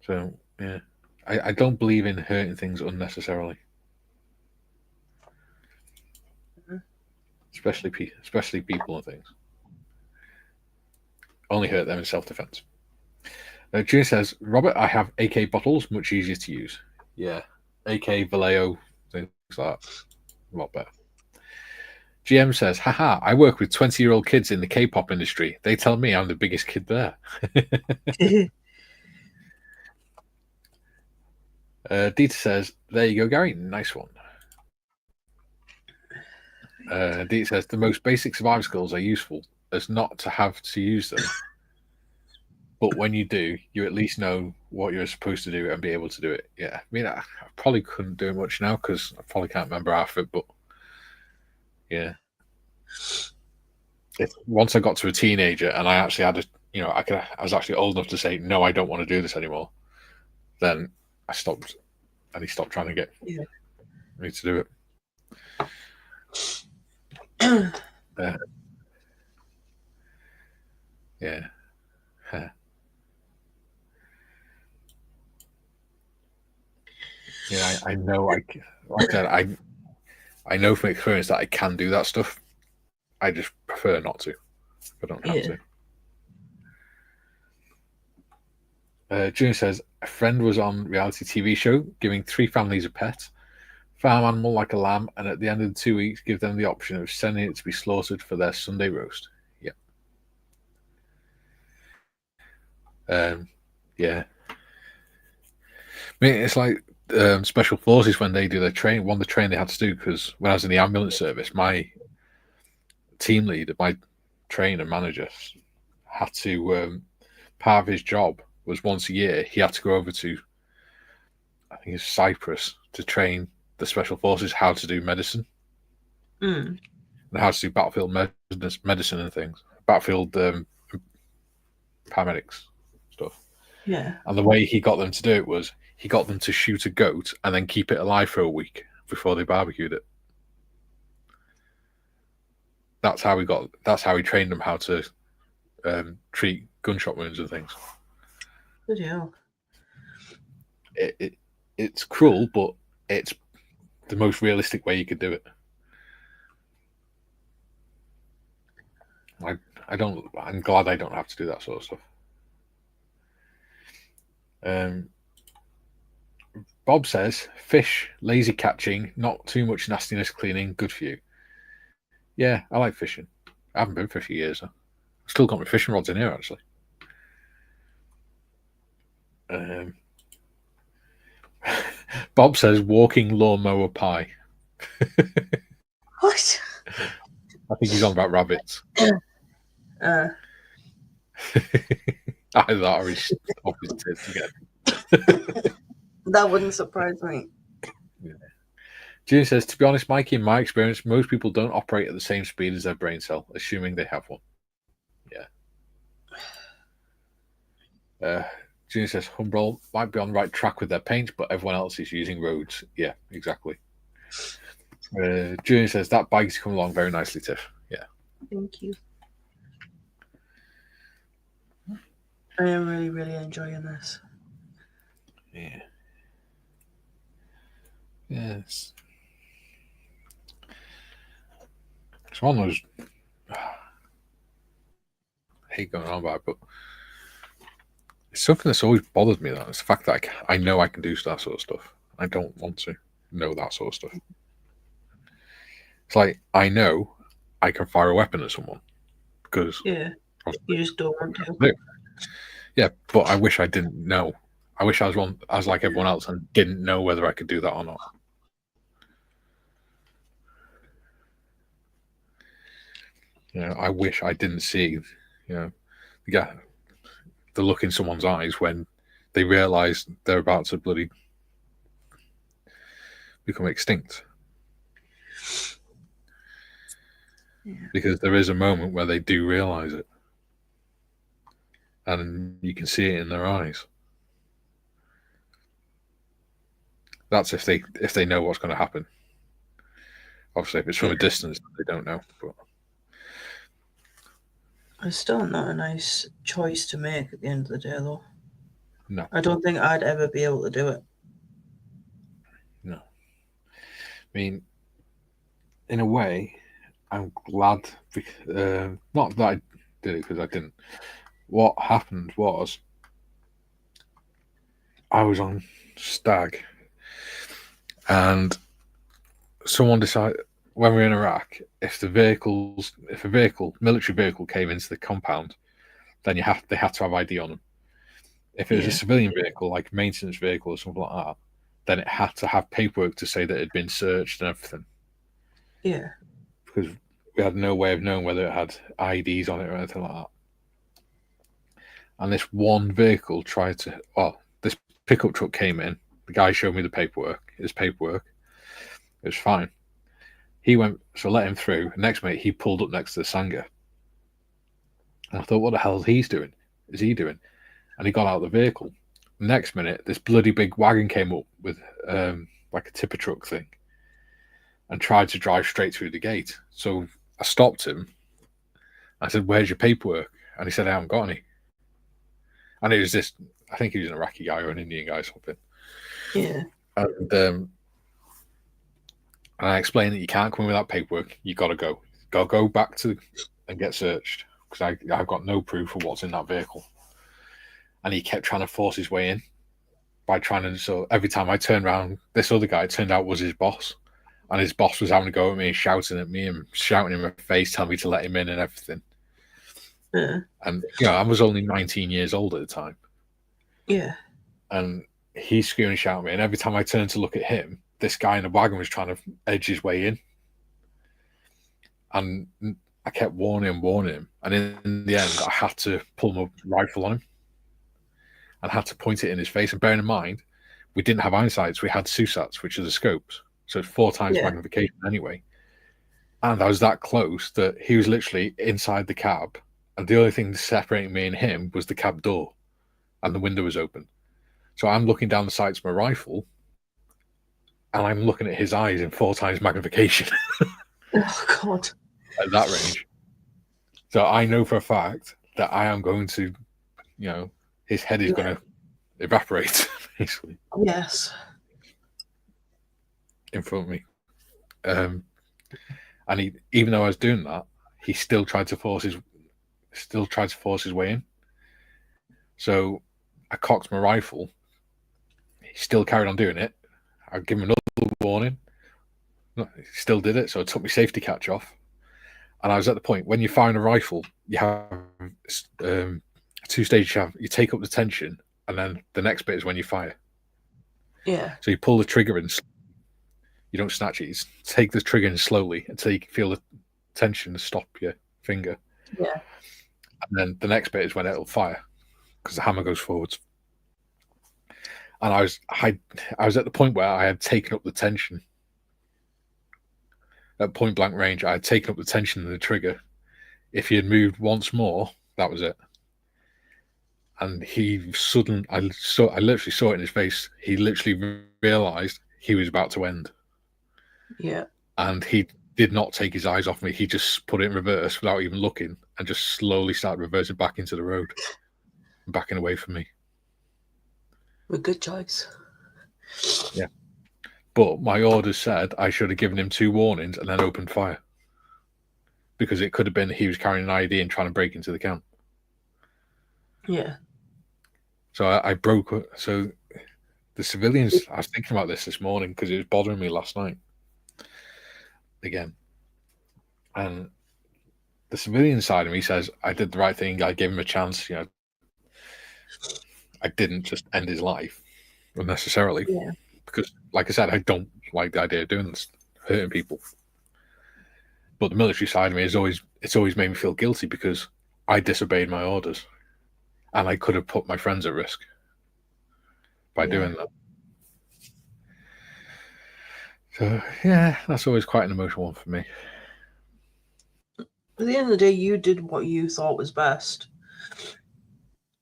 So, yeah. I don't believe in hurting things unnecessarily. Especially people and things. Only hurt them in self-defense. June says, Robert, I have AK bottles, much easier to use. Yeah. AK, Vallejo, things like that. A lot better. GM says, haha, I work with 20-year-old kids in the K-pop industry. They tell me I'm the biggest kid there. Dieter says, there you go, Gary. Nice one. Dieter says, the most basic survival skills are useful as not to have to use them. But when you do, you at least know what you're supposed to do and be able to do it. Yeah, I mean, I probably couldn't do much now because I probably can't remember half of it, but yeah. Once I got to a teenager and I actually had I was actually old enough to say, no, I don't want to do this anymore, then I stopped, and he stopped trying to get me to do it. Yeah. Yeah, I know. Like I said, I know from experience that I can do that stuff. I just prefer not to. I don't have to. June says, a friend was on reality TV show giving 3 families a pet, farm animal like a lamb, and at the end of the 2 weeks, give them the option of sending it to be slaughtered for their Sunday roast. Yeah. Yeah. I mean, it's like special forces when they do their training. One of the training they had to do, because when I was in the ambulance service, my team leader, my trainer manager, had to part of his job was once a year he had to go over to, I think it's Cyprus, to train the special forces how to do medicine and how to do battlefield medicine and things, battlefield paramedics stuff. Yeah. And the way he got them to do it was he got them to shoot a goat and then keep it alive for a week before they barbecued it. That's how he trained them how to treat gunshot wounds and things. Good hell. It's cruel, but it's the most realistic way you could do it. I'm glad I don't have to do that sort of stuff. Bob says, fish, lazy catching, not too much nastiness cleaning, good for you. Yeah, I like fishing. I haven't been for a few years though. I've still got my fishing rods in here, actually. Bob says, walking lawnmower pie. What? I think he's on about rabbits. Either that or he's off his tits again. That wouldn't surprise me. Yeah. June says, to be honest, Mikey, in my experience, most people don't operate at the same speed as their brain cell, assuming they have one. Yeah. June says, Humbrol might be on the right track with their paint, but everyone else is using roads. Yeah, exactly. June says, that bike's come along very nicely, Tiff. Yeah. Thank you. I am really, really enjoying this. Yeah. Yes. It's one of those. I hate going on about it, but it's something that's always bothered me. That it's the fact that I know I can do that sort of stuff. I don't want to know that sort of stuff. It's like I know I can fire a weapon at someone because you just don't want to. Yeah, but I wish I didn't know. I wish I was like everyone else and didn't know whether I could do that or not. I wish I didn't see, the look in someone's eyes when they realise they're about to bloody become extinct. Yeah. Because there is a moment where they do realise it. And you can see it in their eyes. That's if they know what's going to happen. Obviously, if it's from a distance, they don't know. But it's still not a nice choice to make at the end of the day, though. No. I don't think I'd ever be able to do it. No. I mean, in a way, I'm glad. Not that I did it because I didn't. What happened was I was on Stag and someone decided, when we were in Iraq, if a military vehicle came into the compound, then they had to have ID on them. If it was a civilian vehicle, like a maintenance vehicle or something like that, then it had to have paperwork to say that it had been searched and everything. Yeah. Because we had no way of knowing whether it had IDs on it or anything like that. And this one vehicle this pickup truck came in. The guy showed me his paperwork. It was fine. He went, so let him through. Next minute, he pulled up next to the Sangha. And I thought, what the hell is he doing? And he got out of the vehicle. Next minute, this bloody big wagon came up with like a tipper truck thing and tried to drive straight through the gate. So I stopped him. I said, where's your paperwork? And he said, I haven't got any. And it was this, I think he was an Iraqi guy or an Indian guy or something. Yeah. And I explained that you can't come in without paperwork. You got to go. Got to go back and get searched because I've got no proof of what's in that vehicle. And he kept trying to force his way in by trying to. So every time I turned around, this other guy, it turned out was his boss. And his boss was having to go at me, shouting at me and shouting in my face, telling me to let him in and everything. Yeah. And, I was only 19 years old at the time. Yeah. And he's screaming and shouting at me. And every time I turned to look at him, this guy in the wagon was trying to edge his way in. And I kept warning him. And in the end, I had to pull my rifle on him and had to point it in his face. And bearing in mind, we didn't have eyesights. We had SUSATs, which are the scopes. So it's 4 times magnification anyway. And I was that close that he was literally inside the cab. And the only thing separating me and him was the cab door. And the window was open. So I'm looking down the sights of my rifle. And I'm looking at his eyes in 4 times magnification. Oh, God. At that range. So I know for a fact that I am going to, his head is going to evaporate, basically. Yes. In front of me. And he, even though I was doing that, he still tried to force his way in. So I cocked my rifle. He still carried on doing it. I give him another warning. He still did it, so I took my safety catch off. And I was at the point, when you're firing a rifle, you have 2 stages. You take up the tension, and then the next bit is when you fire. Yeah. So you pull the trigger in. You don't snatch it. You take the trigger in slowly until you can feel the tension stop your finger. Yeah. And then the next bit is when it'll fire, because the hammer goes forwards. And I was at the point where I had taken up the tension. At point blank range, I had taken up the tension of the trigger. If he had moved once more, that was it. And I literally saw it in his face. He literally realized he was about to end. Yeah. And he did not take his eyes off me. He just put it in reverse without even looking and just slowly started reversing back into the road, backing away from me. A good choice. Yeah. But my orders said I should have given him 2 warnings and then opened fire. Because it could have been he was carrying an ID and trying to break into the camp. Yeah. So I broke. So the civilians, I was thinking about this morning because it was bothering me last night. Again. And the civilian side of me says I did the right thing. I gave him a chance. I didn't just end his life unnecessarily. Yeah. Because, like I said, I don't like the idea of doing this, hurting people. But the military side of me it's always made me feel guilty because I disobeyed my orders, and I could have put my friends at risk by doing that. So yeah, that's always quite an emotional one for me. At the end of the day, you did what you thought was best.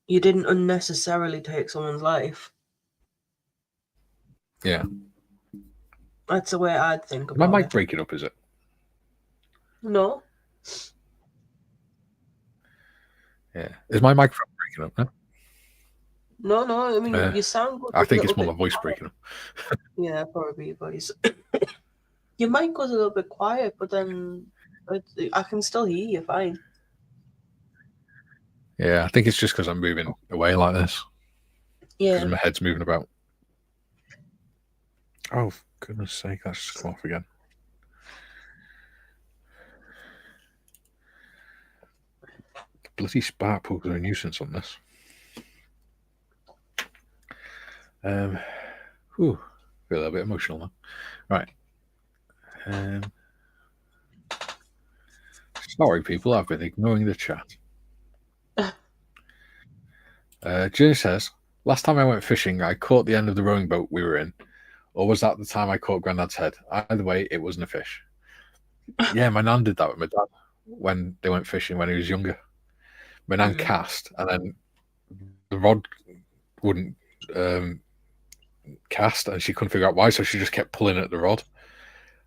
You didn't unnecessarily take someone's life. Yeah. That's the way I'd think about My it. mic breaking up, is it? No. Yeah. Is my microphone breaking up now? No. I mean, you sound good. I think it's more my voice breaking up. Yeah, probably your voice. Your mic goes a little bit quiet, but then I can still hear you fine. Yeah, I think it's just because I'm moving away like this. Yeah. Because my head's moving about. Oh, for goodness sake, that's just come off again. bloody spark plugs are a nuisance on this. Feel a little bit emotional now. Right. Sorry, people, I've been ignoring the chat. June says, last time I went fishing, I caught the end of the rowing boat we were in. Or was that the time I caught Grandad's head? Either way, it wasn't a fish. Yeah, my nan did that with my dad when they went fishing when he was younger. My nan cast, and then the rod wouldn't cast, and she couldn't figure out why, so she just kept pulling at the rod.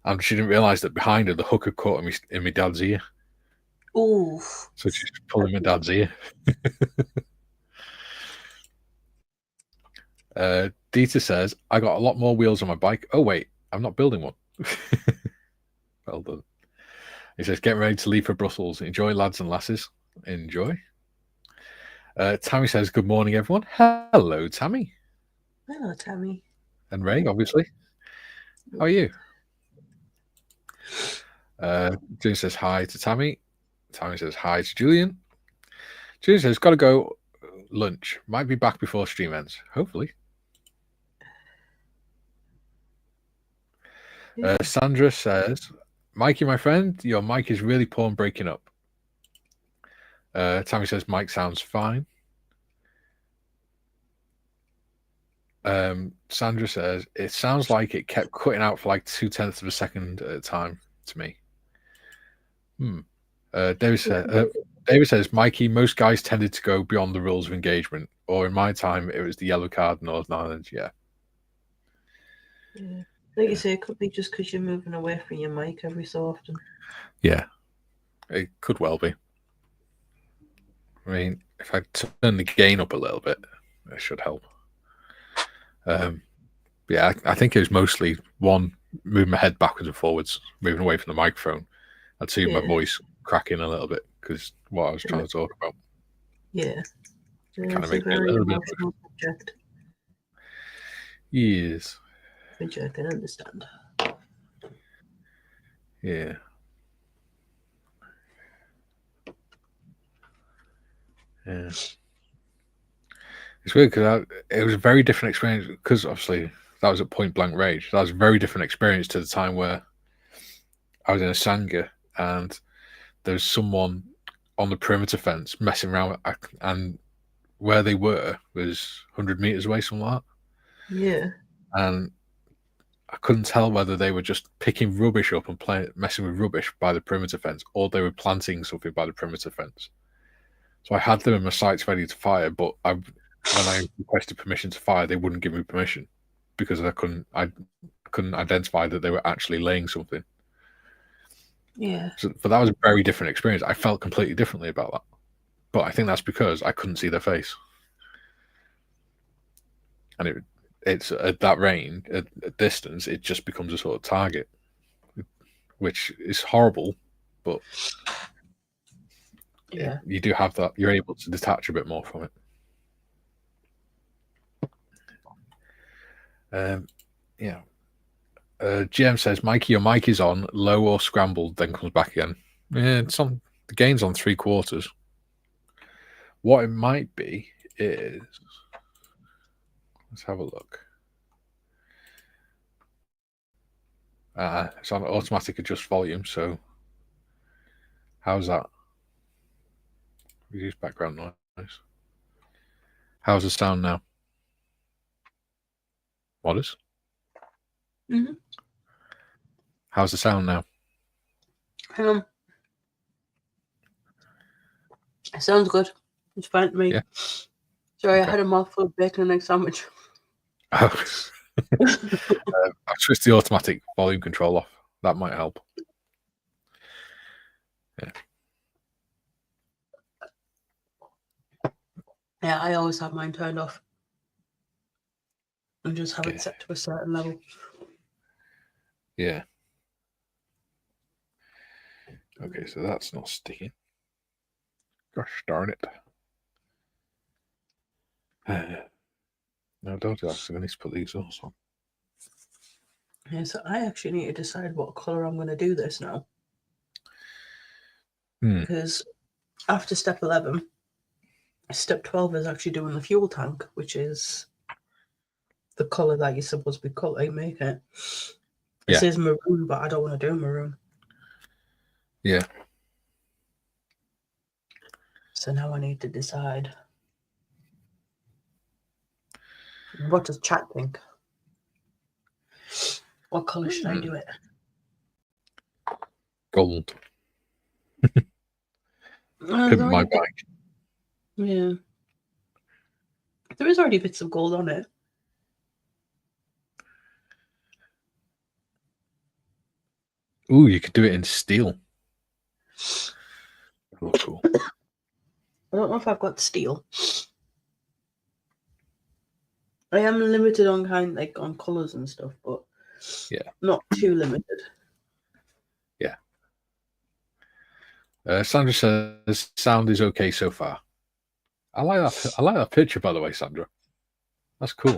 And she didn't realise that behind her, the hook had caught in my dad's ear. Oof. So she's pulling my dad's ear. Dieter says, I got a lot more wheels on my bike. Oh, wait, I'm not building one. Well done. He says, get ready to leave for Brussels. Enjoy, lads and lasses. Enjoy. Tammy says, good morning, everyone. Hello, Tammy. Hello, Tammy. And Ray, obviously. How are you? June says hi to Tammy. Tammy says hi to Julian. June says, got to go lunch. Might be back before stream ends. Hopefully. Sandra says, Mikey, my friend, your mic is really poor and breaking up. Tammy says, Mike sounds fine. Sandra says, it sounds like it kept cutting out for like 0.2 of a second at a time to me. David says, Mikey, most guys tended to go beyond the rules of engagement, or in my time, it was the yellow card, Northern Ireland. Yeah. Like you say, it could be just because you're moving away from your mic every so often. Yeah, it could well be. I mean, if I turn the gain up a little bit, it should help. Yeah, I think it was mostly one, moving my head backwards and forwards, moving away from the microphone. I'd see my voice cracking a little bit because what I was trying to talk about. Yeah. Kind of make me a little bit subject. Yes. Which I can understand. Yeah. Yeah. It's weird because it was a very different experience because obviously that was at point blank range. That was a very different experience to the time where I was in a Sangha and there was someone on the perimeter fence messing around, and where they were was 100 meters away, something like that. Yeah. And I couldn't tell whether they were just picking rubbish up and messing with rubbish by the perimeter fence, or they were planting something by the perimeter fence. So I had them in my sights ready to fire, but when I requested permission to fire, they wouldn't give me permission because I couldn't identify that they were actually laying something. Yeah. But that was a very different experience. I felt completely differently about that. But I think that's because I couldn't see their face. And it's at that range, at distance, it just becomes a sort of target, which is horrible, but yeah, you do have that. You're able to detach a bit more from it. Yeah. GM says, Mikey, your mic is on, low or scrambled, then comes back again. Yeah, it's on. The gain's on 3/4. What it might be is, let's have a look. It's on automatic adjust volume, so how's that? Reduce background noise. How's the sound now? Modders? Mm-hmm. How's the sound now? Hang on. It sounds good. It's fine to me. Yeah. Sorry, okay. I had a mouthful of bacon and egg sandwich. Oh. I switched the automatic volume control off. That might help. Yeah. Yeah, I always have mine turned off. And just have it set to a certain level. Yeah. Okay, so that's not sticking. Gosh darn it. No, don't do that, because I need to put these also on. Yeah, so I actually need to decide what colour I'm going to do this now. Because after step 11, step 12 is actually doing the fuel tank, which is the colour that you're supposed to be making it. It Yeah. says maroon, but I don't want to do maroon. Yeah. So now I need to decide. What does chat think? What colour should I do it? Gold. There's Pimp my already bike. Yeah. There is already bits of gold on it. Ooh, you could do it in steel. Oh, cool. I don't know if I've got steel. I am limited on on colours and stuff, but Yeah. not too limited. Yeah. Sandra says sound is okay so far. I like that. I like that picture, by the way, Sandra. That's cool.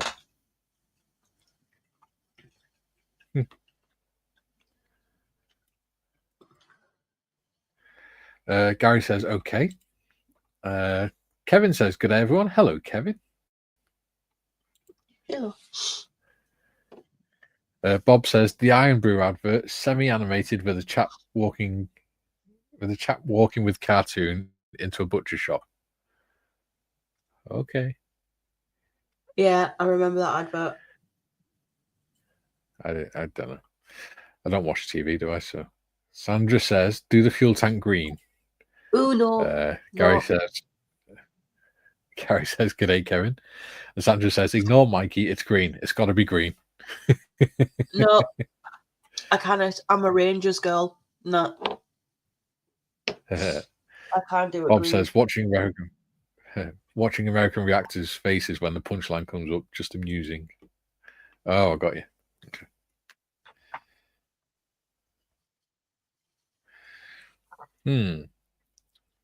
Gary says okay. Kevin says good day, everyone. Hello, Kevin. Yeah. Bob says the Iron Brew advert, semi-animated with a chap walking with cartoon into a butcher shop. Okay. Yeah, I remember that advert. I don't know. I don't watch TV, do I? So Sandra says, do the fuel tank green. Oh no. Gary No. says, good day, Kevin. And Sandra says, ignore Mikey, it's green. It's got to be green. No. I can't. I'm a Rangers girl. No. I can't do it. Bob green. says, watching American reactors' faces when the punchline comes up, just amusing. Oh, I got you. Okay.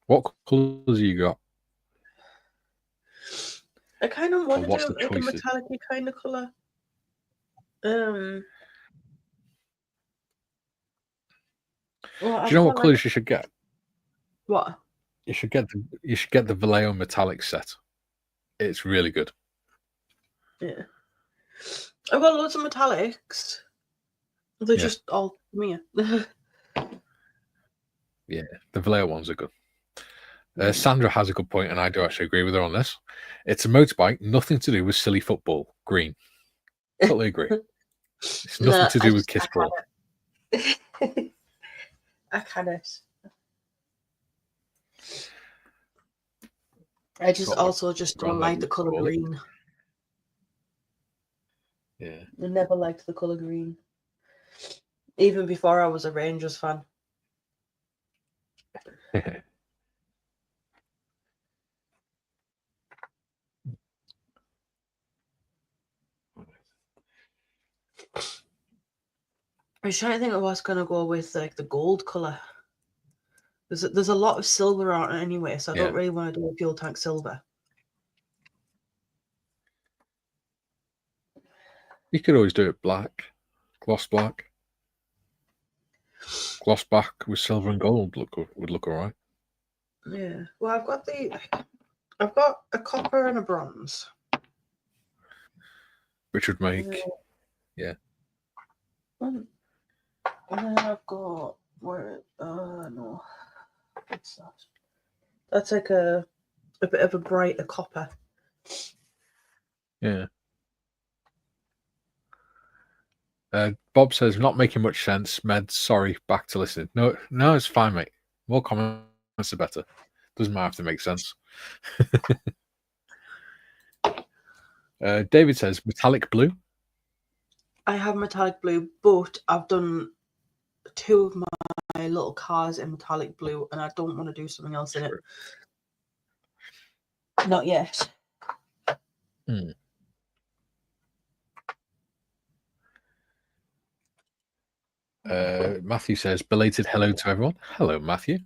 What colours you got? I kind of want to what's do the like a choices? metallic kind of colour. Do Well, you know what colours you should get? What? You should get the Vallejo metallic set. It's really good. Yeah. I've got loads of metallics. They're just all me. Yeah, the Vallejo ones are good. Sandra has a good point, and I do actually agree with her on this. It's a motorbike, nothing to do with silly football. Green. Totally agree. It's nothing to do with kiss ball. I cannot. I just don't like the colour green. Yeah. I never liked the colour green. Even before I was a Rangers fan. I was trying to think of what's going to go with like the gold colour. There's a lot of silver on it anyway, so I don't really want to do a fuel tank silver. You could always do it black, gloss black. Gloss black with silver and gold would look all right. Yeah. Well, I've got a copper and a bronze. Which would make, yeah. And then I've got no. What's that? That's like a bit of a brighter copper. Yeah. Bob says, not making much sense. Med, sorry, back to listening. No, it's fine, mate. More comments the better. Doesn't matter if they make sense. David says, metallic blue. I have metallic blue, but I've done 2 of my little cars in metallic blue, and I don't want to do something else in it. Not yet. Matthew says, belated hello to everyone. Hello, Matthew.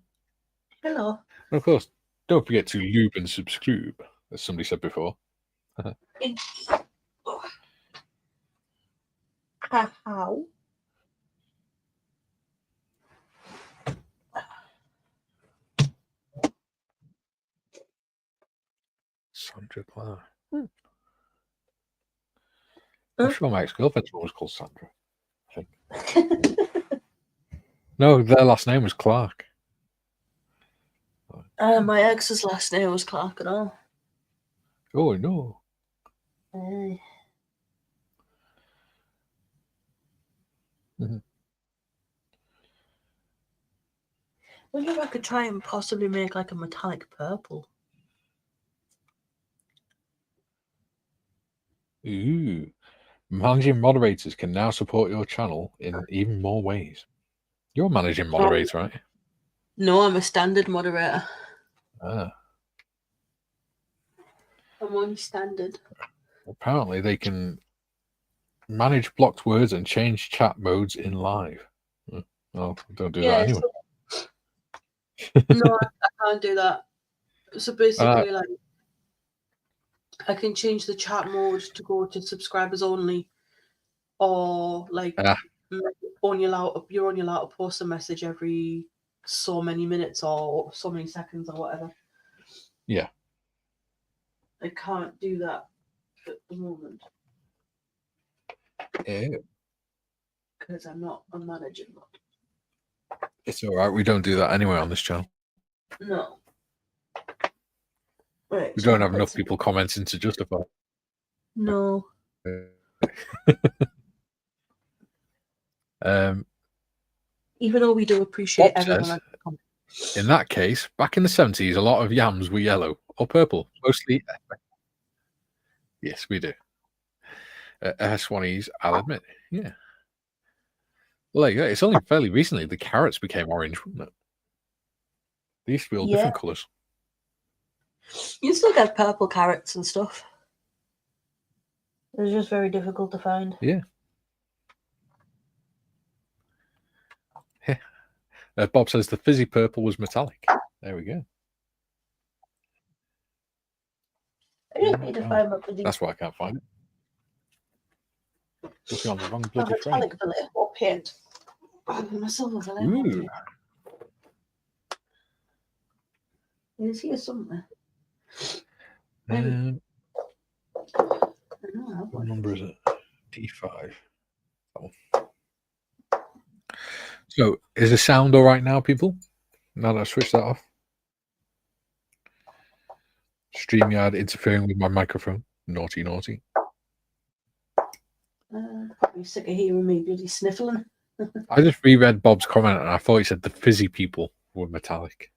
Hello. And of course, don't forget to lube and subscribe, as somebody said before. How? Sandra Clark. I'm sure my ex-girlfriend's one was called Sandra. I think. No, their last name was Clark. My ex's last name was Clark and all. Oh no. Mm-hmm. I wonder if I could try and possibly make like a metallic purple. Ooh. Managing moderators can now support your channel in even more ways. You're a managing moderator, right? No, I'm a standard moderator. Ah. I'm only standard. Apparently they can manage blocked words and change chat modes in live. Oh, don't do that anyway. No, I can't do that. So basically, like, I can change the chat mode to go to subscribers only, or like you're only allowed to post a message every so many minutes or so many seconds or whatever. Yeah. I can't do that at the moment. Because I'm not a manager. It's all right. We don't do that anyway on this channel. No. Right, we don't have enough people commenting to justify. No. Even though we do appreciate everyone. In that case, back in the 70s, a lot of yams were yellow or purple, mostly. Yes, we do. Swannies, I'll admit. Yeah. Well, yeah, it's only fairly recently the carrots became orange, wasn't it? They used to be all different colours. You still get purple carrots and stuff. It's just very difficult to find. Yeah. Bob says the fizzy purple was metallic. There we go. I just need to find my fizzy. That's why I can't find it. Looking on the wrong bloody frame. Metallic fillet or paint. My silver fillet. Ooh. Is here somewhere? What number is it? D5. Oh. So, is the sound all right now, people? Now that I switched that off. StreamYard interfering with my microphone. Naughty, naughty. Probably sick of hearing me bloody sniffling. I just reread Bob's comment and I thought he said the fizzy people were metallic.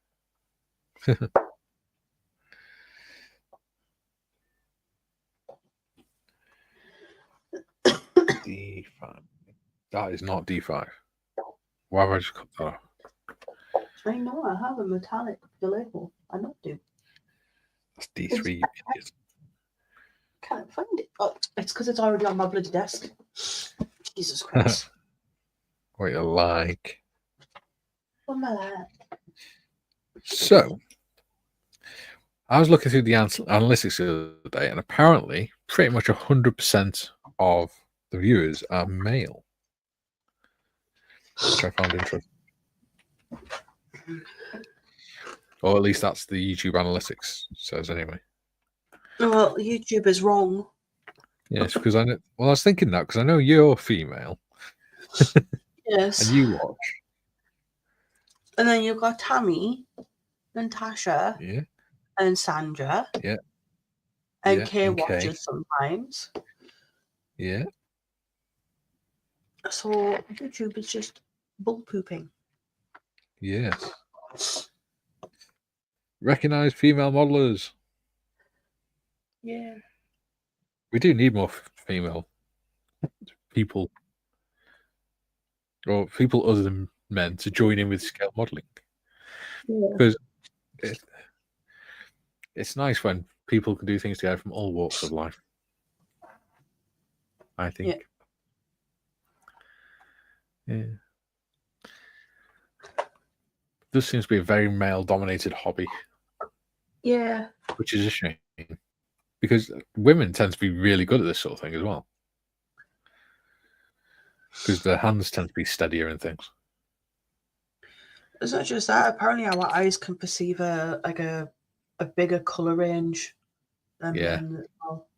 D5. That is not D5. Why have I just cut that off? I know, I have a metallic label. I not do. That's D3. Can't find it. Oh, it's because it's already on my bloody desk. Jesus Christ. What you like? What am I like? So, I was looking through the analytics the other day, and apparently, pretty much 100% of the viewers are male, which I found interesting. Or at least that's the YouTube analytics says, anyway. Well, YouTube is wrong. Yes, because I know. Well, I was thinking that because I know you're female. Yes. And you watch. And then you've got Tammy, and Tasha, and Sandra, and Kay watches sometimes. Yeah. So YouTube is just bull pooping. Yes. Recognize female modelers. Yeah. We do need more female people, or people other than men, to join in with scale modeling. Because it's nice when people can do things together from all walks of life, I think. Yeah. This seems to be a very male-dominated hobby. Yeah. Which is a shame. Because women tend to be really good at this sort of thing as well. Because their hands tend to be steadier and things. It's not just that. Apparently our eyes can perceive a bigger colour range Yeah. men as well.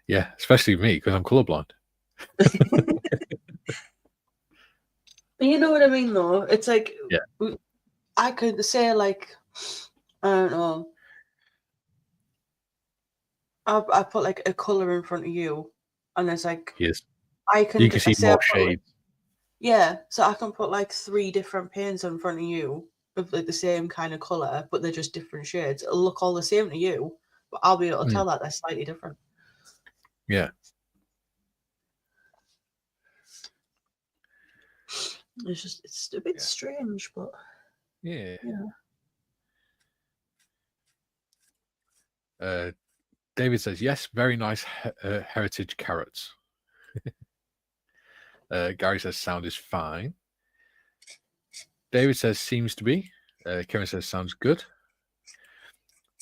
Yeah, especially me because I'm colourblind. But you know what I mean, though. It's like Yeah. I could say like I don't know. I put like a color in front of you, and it's like Yes. I can You can see say I more put, like, shades. yeah, so I can put like 3 different paints in front of you of like the same kind of color, but they're just different shades. It'll look all the same to you, but I'll be able to tell that they're slightly different. Yeah. It's a bit strange, but Yeah. yeah. David says, yes, very nice heritage carrots. Gary says, sound is fine. David says, seems to be. Kevin says, sounds good.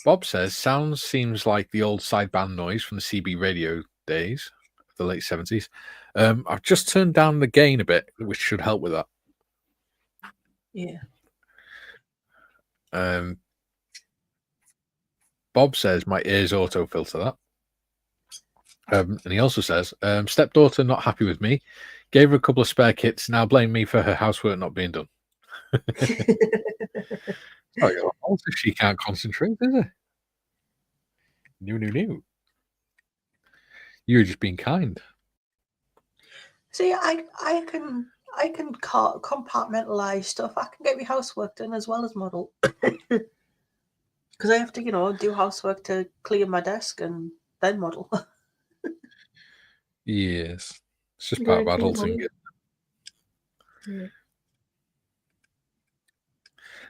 Bob says, sounds seems like the old sideband noise from the CB radio days of the late 70s. I've just turned down the gain a bit, which should help with that. Yeah. Bob says, my ears auto-filter that. And he also says, stepdaughter not happy with me. Gave her a couple of spare kits. Now blame me for her housework not being done. Also, she can't concentrate, is it? No. You're just being kind. See, I can compartmentalize stuff. I can get my housework done as well as model. Because I have to, do housework to clear my desk and then model. Yes. It's just part of adulting. Yeah.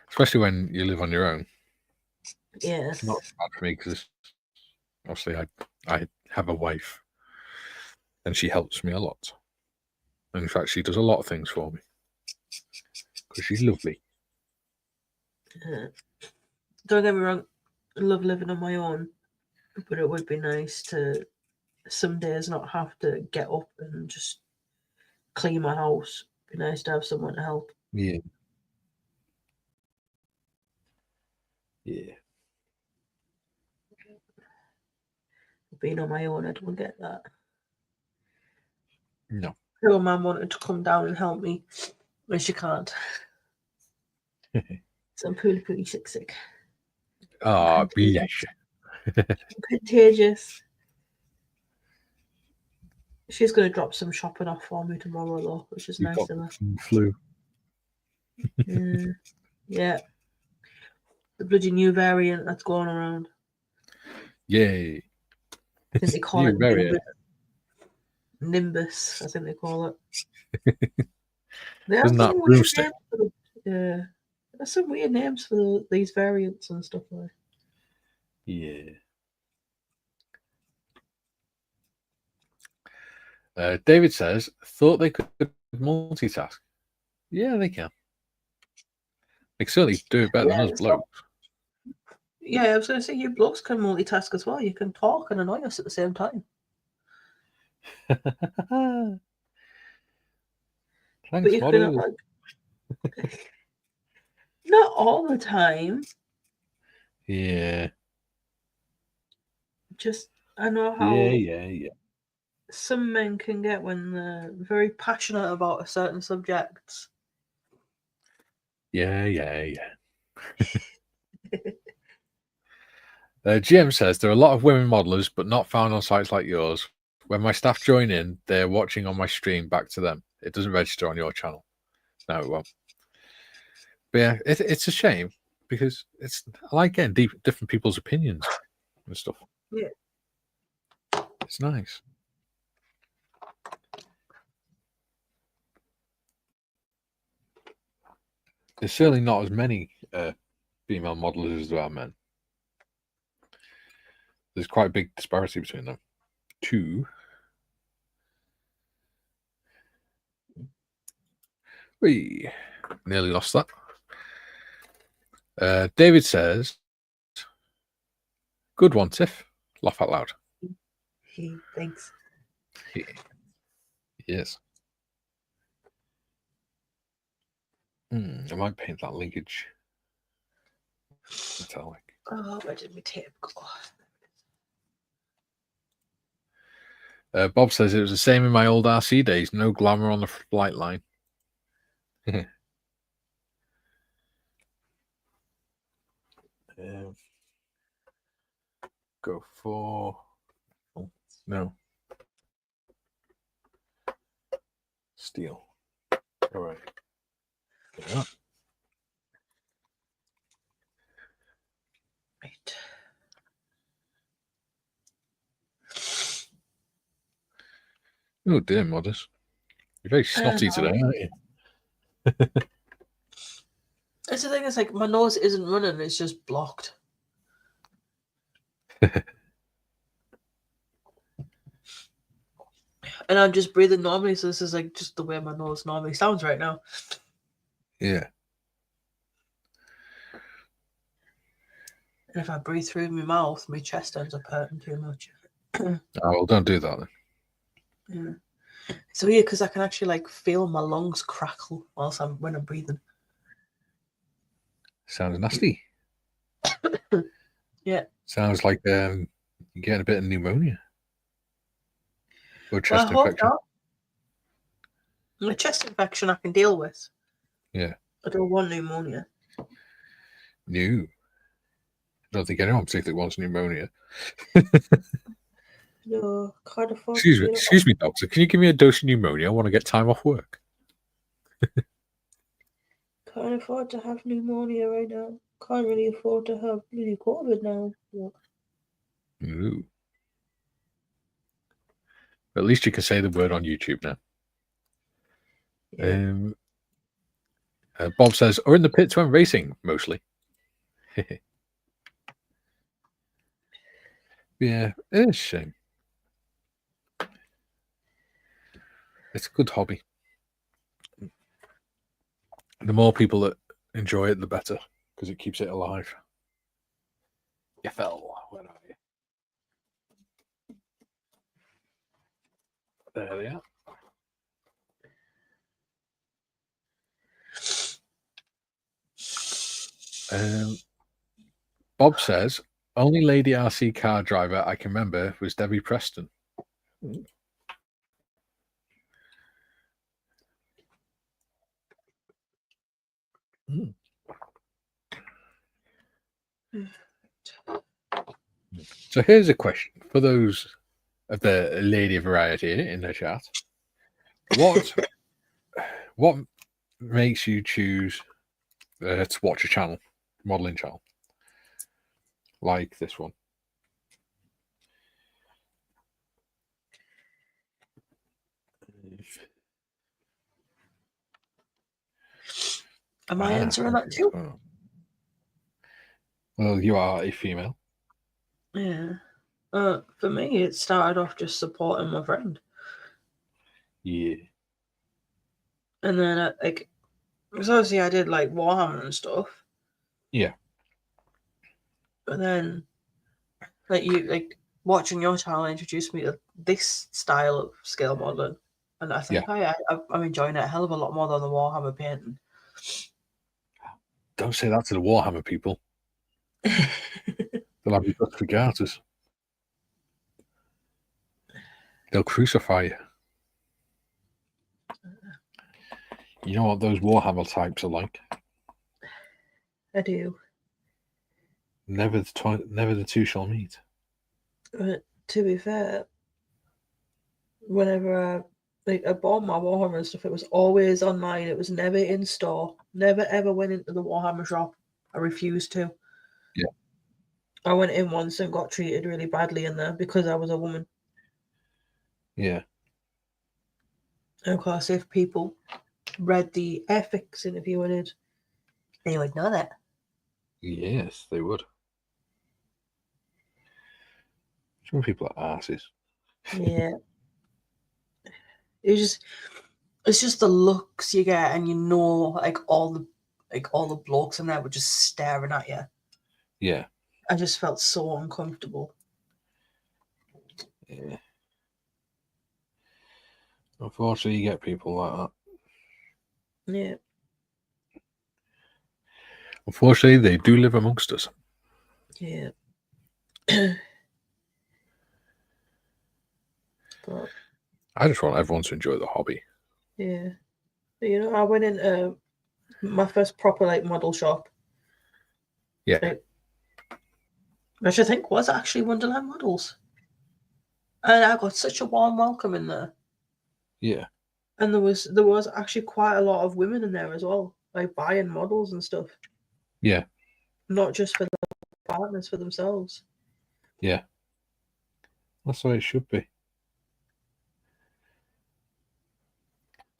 Especially when you live on your own. Yes. It's not bad for me because obviously I have a wife and she helps me a lot. And in fact, she does a lot of things for me because she's lovely. Don't get me wrong, I love living on my own, but it would be nice to some days not have to get up and just clean my house. It'd be nice to have someone to help. Yeah. Yeah. Being on my own, I don't get that. No. Your mum wanted to come down and help me, but she can't. So I'm pretty sick. Ah, bless you. Contagious. She's going to drop some shopping off for me tomorrow, though, which is nice of her. Flu. Yeah. The bloody new variant that's going around. Yay. I think they call New it variant. Nimbus, I think they call it. Isn't that broomstick? Yeah. There's some weird names for these variants and stuff like that. Yeah. David says, thought they could multitask. Yeah, they can. They can certainly do it better than us blokes. Yeah, I was going to say, you blokes can multitask as well. You can talk and annoy us at the same time. Thanks, Moddy. Not all the time. Yeah. Just, I know how some men can get when they're very passionate about a certain subject. Yeah. GM says there are a lot of women modelers, but not found on sites like yours. When my staff join in, they're watching on my stream back to them. It doesn't register on your channel. No, it won't. But yeah, it's a shame because I like getting different people's opinions and stuff. Yeah. It's nice. There's certainly not as many female modelers as there are men. There's quite a big disparity between them. Two. We nearly lost that. David says, good one, Tiff. Laugh out loud. Thanks. Yes. I might paint that linkage. Oh, where did my tape go? Bob says it was the same in my old RC days. No glamour on the flight line. Go for... Oh, no. Steel. All right. Yeah. Right. Oh, dear, Modders. You're very snotty today, aren't you? That's the thing, it's like my nose isn't running, it's just blocked. And I'm just breathing normally, so this is like just the way my nose normally sounds right now. Yeah. And if I breathe through my mouth, my chest ends up hurting too much. Oh, well, don't do that then. Yeah. It's weird because I can actually like feel my lungs crackle when I'm breathing. Sounds nasty. Yeah. Sounds like you're getting a bit of pneumonia. Or chest infection. A chest infection I can deal with. Yeah. I don't want pneumonia. No. I don't think anyone particularly wants pneumonia. No, can't afford Excuse me, doctor. Can you give me a dose of pneumonia? I want to get time off work. Can't afford to have pneumonia right now. Can't really afford to have really COVID now. Ooh. At least you can say the word on YouTube now. Yeah. Bob says, or in the pits when racing, mostly. Yeah, it's a shame. It's a good hobby. The more people that enjoy it, the better, because it keeps it alive. You fell. Where are you? There they are. Bob says, only lady RC car driver I can remember was Debbie Preston. Mm. So here's a question for those of the lady variety in the chat. What makes you choose to watch a channel, modeling channel, like this one? Am I answering that too? Well, you are a female. Yeah. For me, it started off just supporting my friend. Yeah. And then, because obviously I did like Warhammer and stuff. Yeah. But then, watching your channel introduced me to this style of scale modeling. And I think I'm enjoying it a hell of a lot more than the Warhammer painting. Don't say that to the Warhammer people. They'll have you got for garters. They'll crucify you. You know what those Warhammer types are like? I do. Never the two shall meet. But to be fair, whenever I bought my Warhammer and stuff, it was always online. It was never in store. Never ever went into the Warhammer shop. I refused to. Yeah. I went in once and got treated really badly in there because I was a woman. Yeah. And of course, if people read the ethics interview I did, they would know that. Yes, they would. Some people are asses. Yeah. It's just the looks you get, and all the blokes in there were just staring at you. Yeah. I just felt so uncomfortable. Yeah. Unfortunately, you get people like that. Yeah. Unfortunately, they do live amongst us. Yeah. But I just want everyone to enjoy the hobby. yeah, you know, I went into my first proper like model shop. Yeah. Like, which I think was actually Wonderland Models, and I got such a warm welcome in there. Yeah. And there was actually quite a lot of women in there as well, like buying models and stuff. Yeah. Not just for their partners, for themselves. Yeah. That's the way it should be.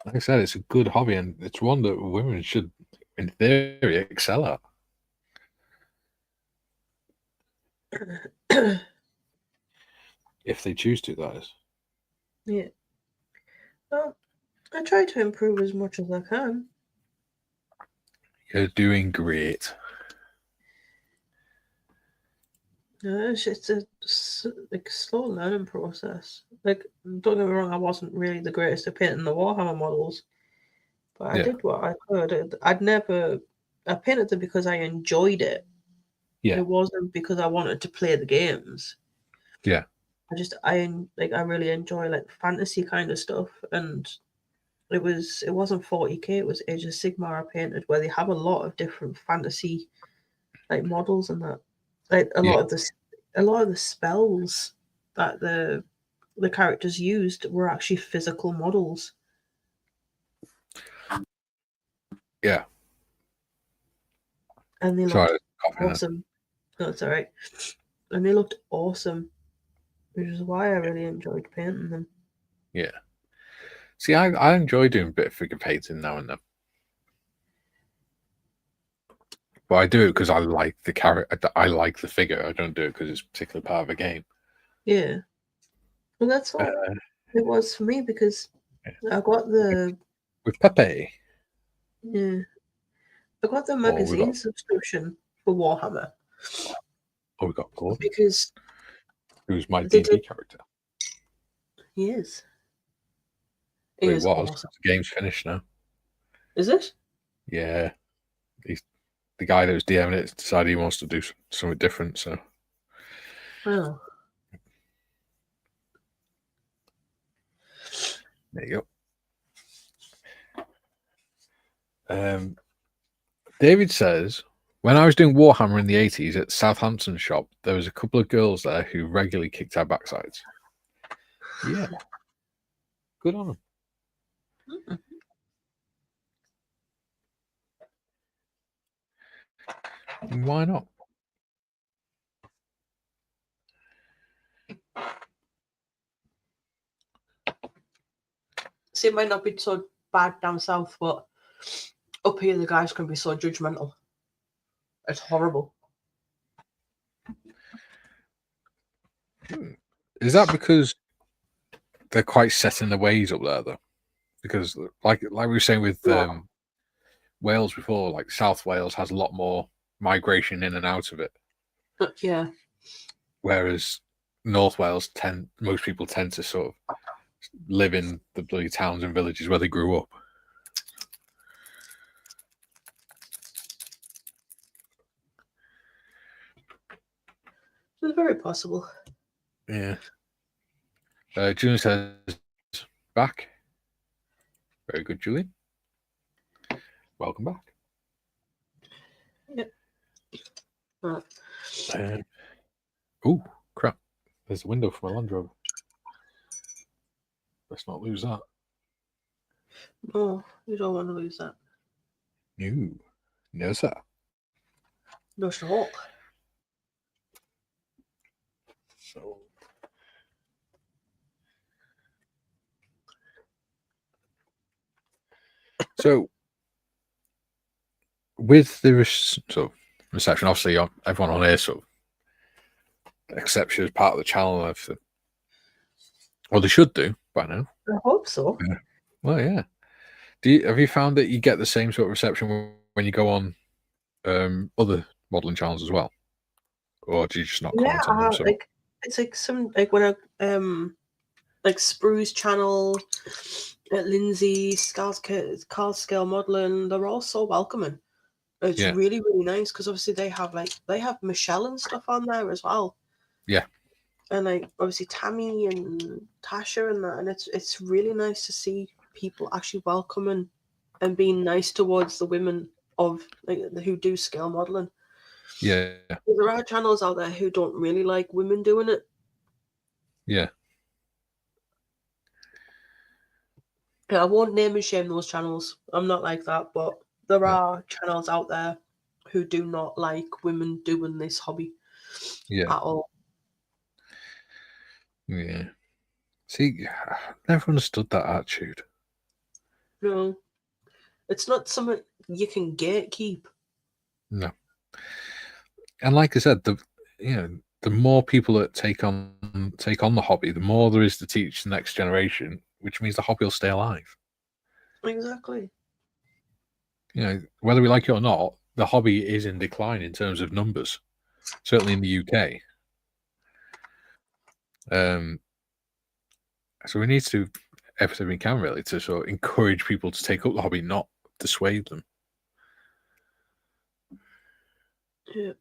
Like I said, it's a good hobby, and it's one that women should, in theory, excel at. If they choose to, that is. Yeah. Well, I try to improve as much as I can. You're doing great. It's a like slow learning process. Like, don't get me wrong, I wasn't really the greatest at painting the Warhammer models, but I Yeah. did what I could. I painted them because I enjoyed it. Yeah. It wasn't because I wanted to play the games. Yeah. I really enjoy like fantasy kind of stuff, and it wasn't 40k. It was Age of Sigmar I painted, where they have a lot of different fantasy like models and that. Like a lot of the spells that the characters used were actually physical models. Yeah. And they Sorry, looked awesome. No, it's alright. And they looked awesome, which is why I really enjoyed painting them. Yeah. See, I enjoy doing a bit of figure painting now and then. But I do it because I like the character. I like the figure. I don't do it because it's a particular part of a game. Yeah. Well, that's what it was for me, because I got the with Pepe. Yeah. I got the magazine subscription for Warhammer. Oh, we got Gordon. Because who's my D&D character. He is. He was. Awesome. The game's finished now. Is it? Yeah. He's the guy that was DMing it decided he wants to do something different, so. Oh. There you go. David says, when I was doing Warhammer in the 80s at Southampton shop, there was a couple of girls there who regularly kicked our backsides. Yeah. Good on them. Why not? See, it might not be so bad down south, but up here the guys can be so judgmental. It's horrible. Is that because they're quite set in their ways up there, though? Because, like we were saying with Wales before, like South Wales has a lot more migration in and out of it. Yeah. Whereas North Wales most people tend to sort of live in the bloody towns and villages where they grew up. It's very possible. Yeah. Julian says, back. Very good, Julian. Welcome back. Yep. Oh, crap. There's a window for my Land Rover. Let's not lose that. No, you don't want to lose that. No, sir. No, sir. So with the reception, obviously everyone on here sort of accepts you as part of the channel and everything. Well, they should do by now. I hope so. Yeah. Well, yeah. Have you found that you get the same sort of reception when you go on other modelling channels as well, or do you just not comment on them? So? Like it's like when I like Sprue's channel, Lindsay, Carl Scale Modelling, they're all so welcoming. It's really, really nice because obviously they have Michelle and stuff on there as well. Yeah. and like obviously Tammy and Tasha and that, and it's really nice to see people actually welcoming and being nice towards the women of like who do scale modeling. Yeah. There are channels out there who don't really like women doing it. Yeah. I won't name and shame those channels. I'm not like that, but there are channels out there who do not like women doing this hobby Yeah. at all. Yeah. See, I never understood that attitude. No, it's not something you can gatekeep. No. And like I said, the more people that take on the hobby, the more there is to teach the next generation, which means the hobby will stay alive. Exactly. Whether we like it or not, the hobby is in decline in terms of numbers. Certainly in the UK. So we need to do everything we can really to sort of encourage people to take up the hobby, not dissuade them. Yeah.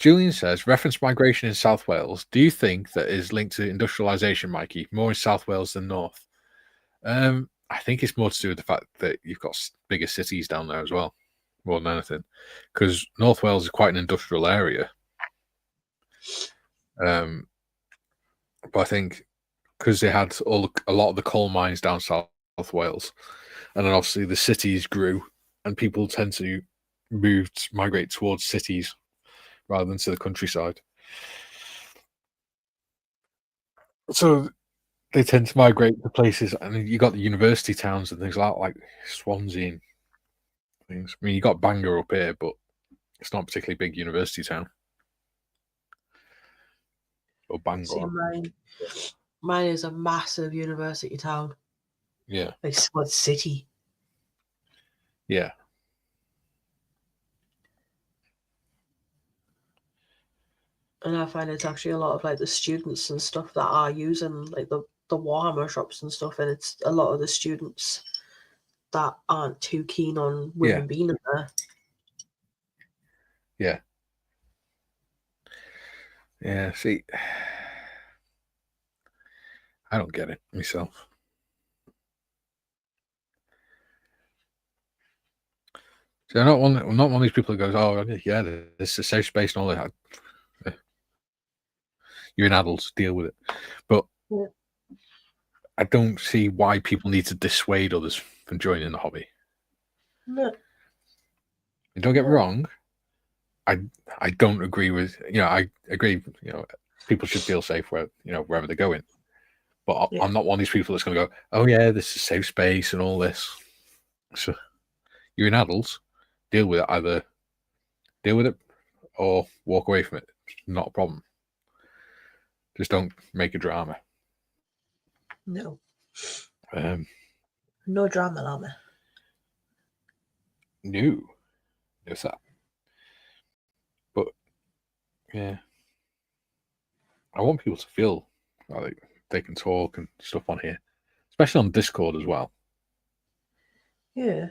Julian says, reference migration in South Wales. Do you think that is linked to industrialisation, Mikey? More in South Wales than North? I think it's more to do with the fact that you've got bigger cities down there as well, more than anything. Because North Wales is quite an industrial area. But I think because they had a lot of the coal mines down South Wales, and then obviously the cities grew, and people tend to migrate towards cities rather than to the countryside. So they tend to migrate to places, and you got the university towns and things like Swansea and things. I mean, you got Bangor up here, but it's not a particularly big university town. Or Bangor. See, mine is a massive university town. Yeah. Like what city? Yeah. And I find it's actually a lot of like the students and stuff that are using like the Warhammer shops and stuff, and it's a lot of the students that aren't too keen on women being in there. Yeah. Yeah. See, I don't get it myself. So I'm not one of these people that goes, "Oh, yeah, this is a safe space and all that." You're an adult, deal with it. But I don't see why people need to dissuade others from joining the hobby. No. And don't get me wrong. I don't agree with I agree. People should feel safe wherever they're going. But I'm not one of these people that's going to go, "Oh yeah, this is a safe space and all this." So you're an adult, deal with it. Either deal with it or walk away from it. Not a problem. Just don't make a drama. No. No drama, llama. No, sir. But yeah, I want people to feel like they can talk and stuff on here, especially on Discord as well. Yeah.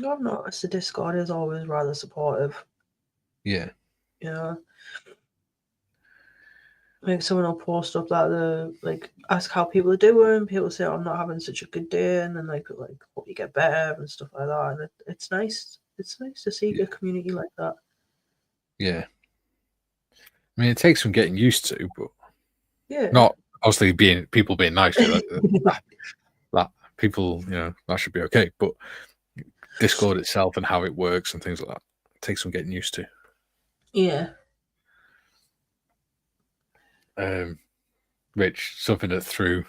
I've noticed the Discord is always rather supportive. Yeah. Yeah. Like someone will post up that ask how people are doing. People say, "I'm not having such a good day," and then hope you get better and stuff like that. And it's nice. It's nice to see a community like that. Yeah. I mean, it takes some getting used to, but yeah, not obviously people being nice to that people, that should be okay. But Discord itself and how it works and things like that, it takes some getting used to. Yeah. Which something that threw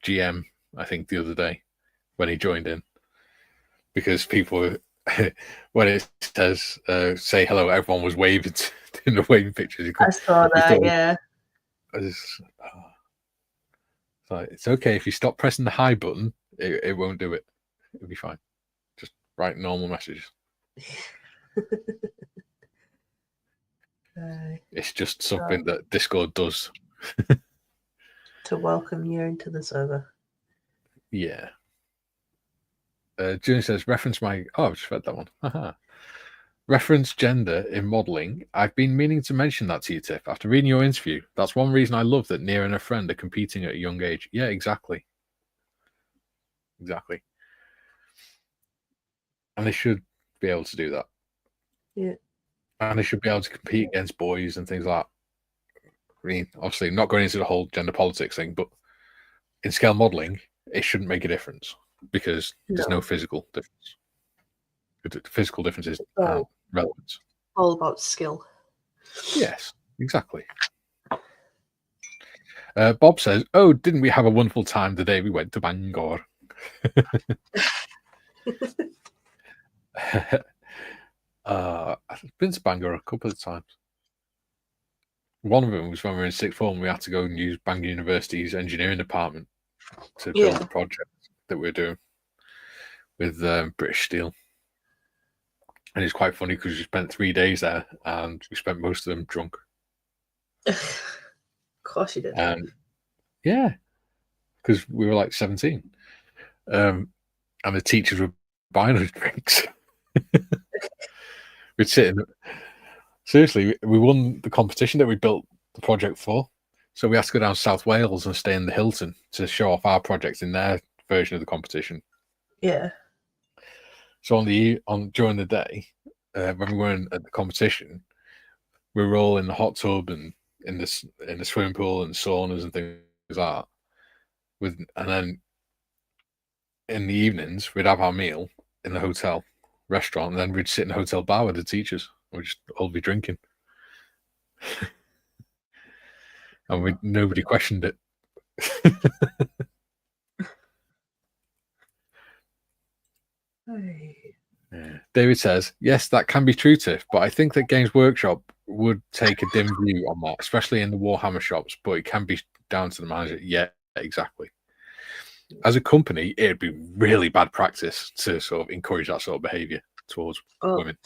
GM, I think, the other day when he joined in, because people when it says say hello, everyone was waving in the waving pictures. I saw that. Yeah. It's okay if you stop pressing the hi button, it won't do it. It'll be fine. Just write normal messages. It's just something that Discord does to welcome you into the server. Yeah. June says, reference my... Oh, I've just read that one. Haha. Reference gender in modelling. I've been meaning to mention that to you, Tiff. After reading your interview, that's one reason I love that Nia and her friend are competing at a young age. Yeah, exactly. Exactly. And they should be able to do that. Yeah. And they should be able to compete against boys and things like that. I mean, obviously, not going into the whole gender politics thing, but in scale modelling, it shouldn't make a difference because there's no physical difference. The physical differences aren't relevant. All about skill. Yes, exactly. Bob says, oh, didn't we have a wonderful time the day we went to Bangor? I've been to Bangor a couple of times. One of them was when we were in sixth form. We had to go and use Bangor University's engineering department to build a project that we were doing with British Steel. And it's quite funny because we spent 3 days there and we spent most of them drunk. Of course you did. Yeah, because we were like 17. And the teachers were buying us drinks. We'd sit in... Seriously, we won the competition that we built the project for. So we had to go down South Wales and stay in the Hilton to show off our project in their version of the competition. Yeah. So during the day, when we weren't at the competition, we were all in the hot tub and in the swimming pool and saunas and things like that. And then in the evenings, we'd have our meal in the hotel restaurant, and then we'd sit in the hotel bar with the teachers. We'd just all be drinking. And nobody questioned it. Yeah. David says, yes, that can be true, Tiff, but I think that Games Workshop would take a dim view on that, especially in the Warhammer shops, but it can be down to the manager. Yeah, exactly. As a company, it'd be really bad practice to sort of encourage that sort of behaviour towards women.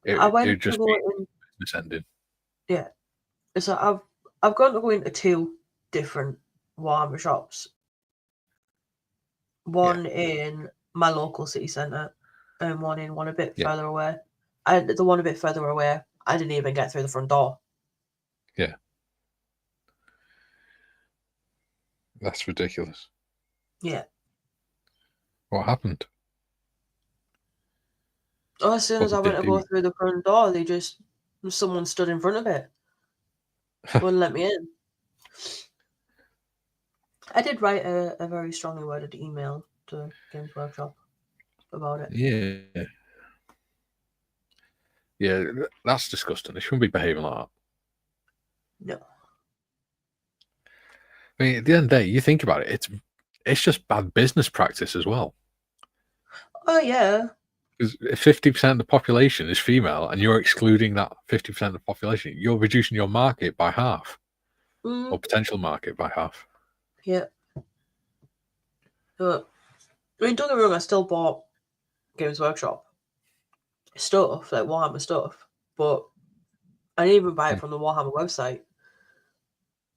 It would just be business ending. Yeah. So I've gone to go into 2 different Warhammer shops. One in my local city centre and one a bit further away. The one a bit further away, I didn't even get through the front door. Yeah. That's ridiculous. Yeah. What happened? Oh, as soon as I went to go through the front door, someone stood in front of it. Wouldn't let me in. I did write a very strongly worded email to Games Workshop about it. Yeah. Yeah, that's disgusting. They shouldn't be behaving like that. No. I mean, at the end of the day, you think about it, it's just bad business practice as well. Oh, yeah. Because if 50% of the population is female and you're excluding that 50% of the population, you're reducing your market by half. Or potential market by half. Yeah. I mean, don't get me wrong, I still bought Games Workshop stuff, like Warhammer stuff, but I didn't even buy it from the Warhammer website.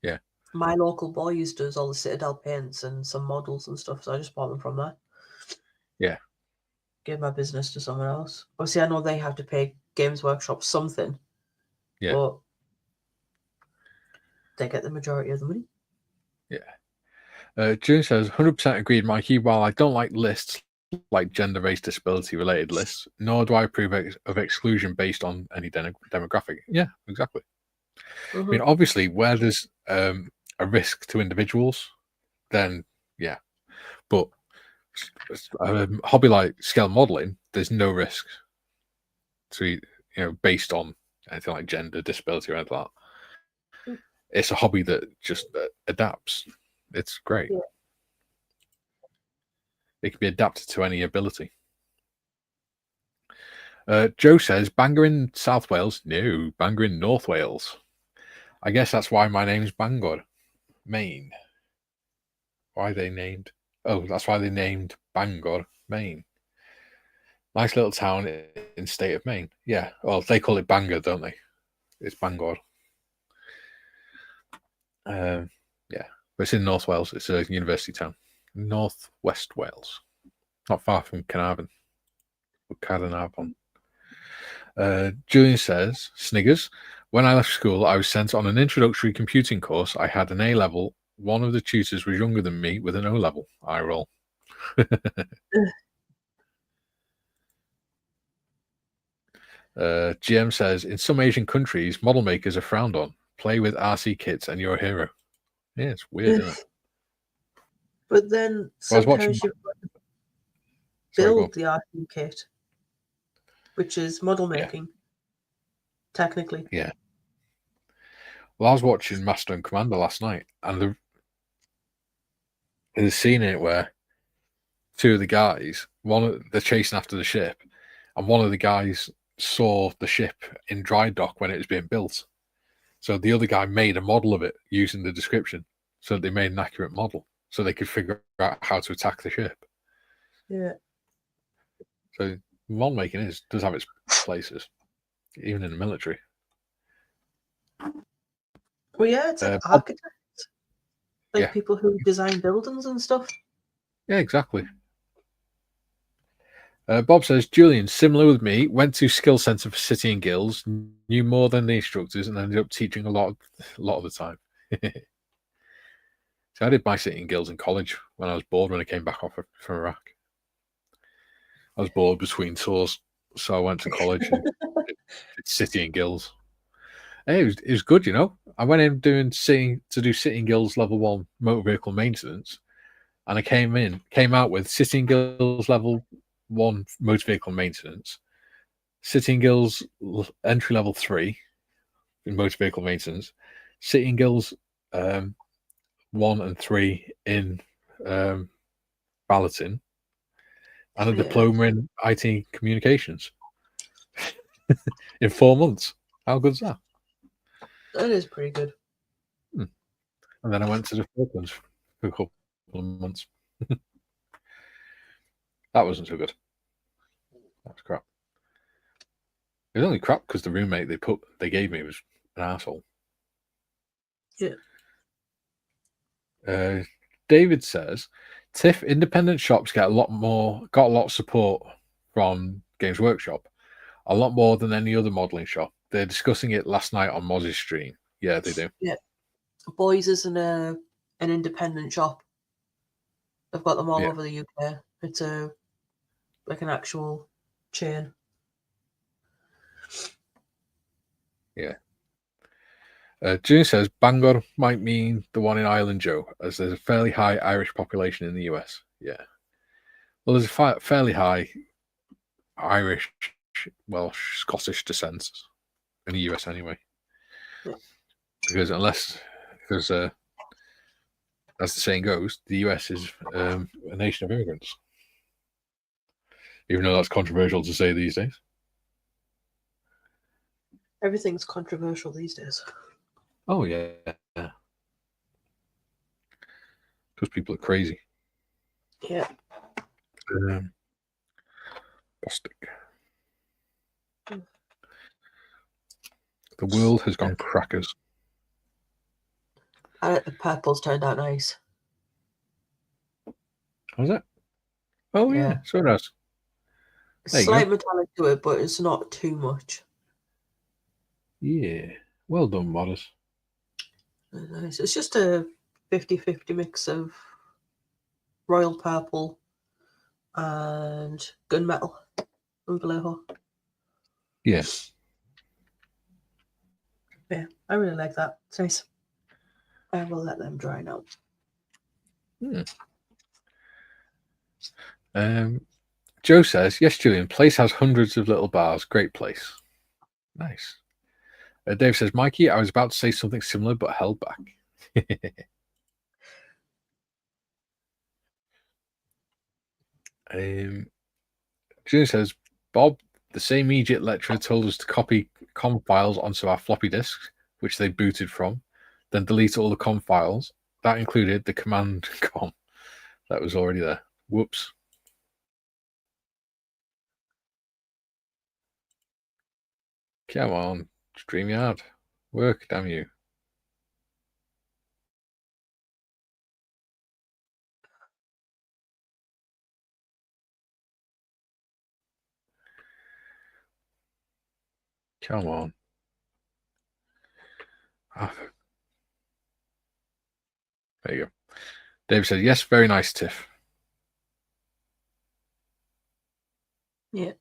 Yeah. My local boys does all the Citadel paints and some models and stuff, so I just bought them from there. Yeah. Give my business to someone else. Obviously, I know they have to pay Games Workshop something. Yeah. But they get the majority of the money. Yeah. June says, 100% agreed, Mikey. While I don't like lists like gender, race, disability related lists, nor do I approve of exclusion based on any demographic. Yeah, exactly. I mean, obviously, where there's a risk to individuals, then yeah. But a hobby like scale modeling, there's no risk to, based on anything like gender, disability, or anything like that. It's a hobby that just adapts. It's great. Yeah. It can be adapted to any ability. Joe says, Bangor in South Wales? No, Bangor in North Wales. I guess that's why my name's Bangor, Maine. Why they named... Oh, that's why they named Bangor, Maine. Nice little town in state of Maine. Yeah, well, they call it Bangor, don't they? It's Bangor. Yeah, but it's in North Wales. It's a university town. northwest Wales, not far from Carnarvon. Julian says, Sniggers, when I left school, I was sent on an introductory computing course. I had an A level. One of the tutors was younger than me with an O level. I roll. GM says, in some Asian countries, model makers are frowned on. Play with RC kits and you're a hero. Yeah, it's weird, isn't it? But then Well, I was watching. sometimes you Sorry, go on. build the RC kit, which is model making, technically. Yeah. Well, I was watching Master and Commander last night, and there's a scene in it where two of the guys, they're chasing after the ship, and one of the guys saw the ship in dry dock when it was being built. So the other guy made a model of it using the description, so they made an accurate model, so they could figure out how to attack the ship. Yeah. So model making does have its places, even in the military. Well, yeah, it's like architects, like people who design buildings and stuff. Yeah, exactly. Bob says, Julian, similar with me, went to Skill Centre for City and Guilds, knew more than the instructors, and ended up teaching a lot of the time. So I did my City and Guilds in college when I was bored when I came back off from Iraq. I was bored between tours, so I went to college and did City and Guilds. Hey, it was good, you know. I went in to do City and Guilds level 1 motor vehicle maintenance, and I came out with City and Guilds level 1 motor vehicle maintenance, City and Guilds entry level 3 in motor vehicle maintenance, City and Guilds 1 and 3 in balloting, and a diploma in IT communications in 4 months. How good's that? That is pretty good. And then I went to the Falklands for a couple of months. That wasn't so good. That was crap. It was only crap because the roommate they gave me was an asshole. Yeah. David says, Tiff, independent shops got a lot of support from Games Workshop, a lot more than any other modelling shop. They're discussing it last night on Moz's stream. Yeah, they do. Yeah. Boys isn't an independent shop. They've got them all over the UK. It's like an actual chain. Yeah. June says Bangor might mean the one in Ireland, Joe, as there's a fairly high Irish population in the US. Yeah. Well, there's a fairly high Irish, Welsh, Scottish descent in the US anyway. Yeah. Because as the saying goes, the US is a nation of immigrants. Even though that's controversial to say these days. Everything's controversial these days. Oh, yeah. Because people are crazy. Yeah. Plastic. The world has gone crackers. I think the purple's turned out nice. Was it? Oh, yeah. So it has. Slight metallic to it, but it's not too much. Yeah. Well done, Modders. Nice. It's just a 50-50 mix of royal purple and gunmetal from Vallejo. Yes. Yeah, I really like that. It's nice. I will let them dry now. Joe says, yes, Julian, place has hundreds of little bars. Great place. Nice. Dave says, Mikey, I was about to say something similar, but held back. Julian says, Bob, the same Egypt lecturer told us to copy com files onto our floppy disks, which they booted from, then delete all the com files. That included the command com that was already there. Whoops. Come on, StreamYard. Work, damn you. Come on. There you go. Dave said, yes, very nice, Tiff. Yeah.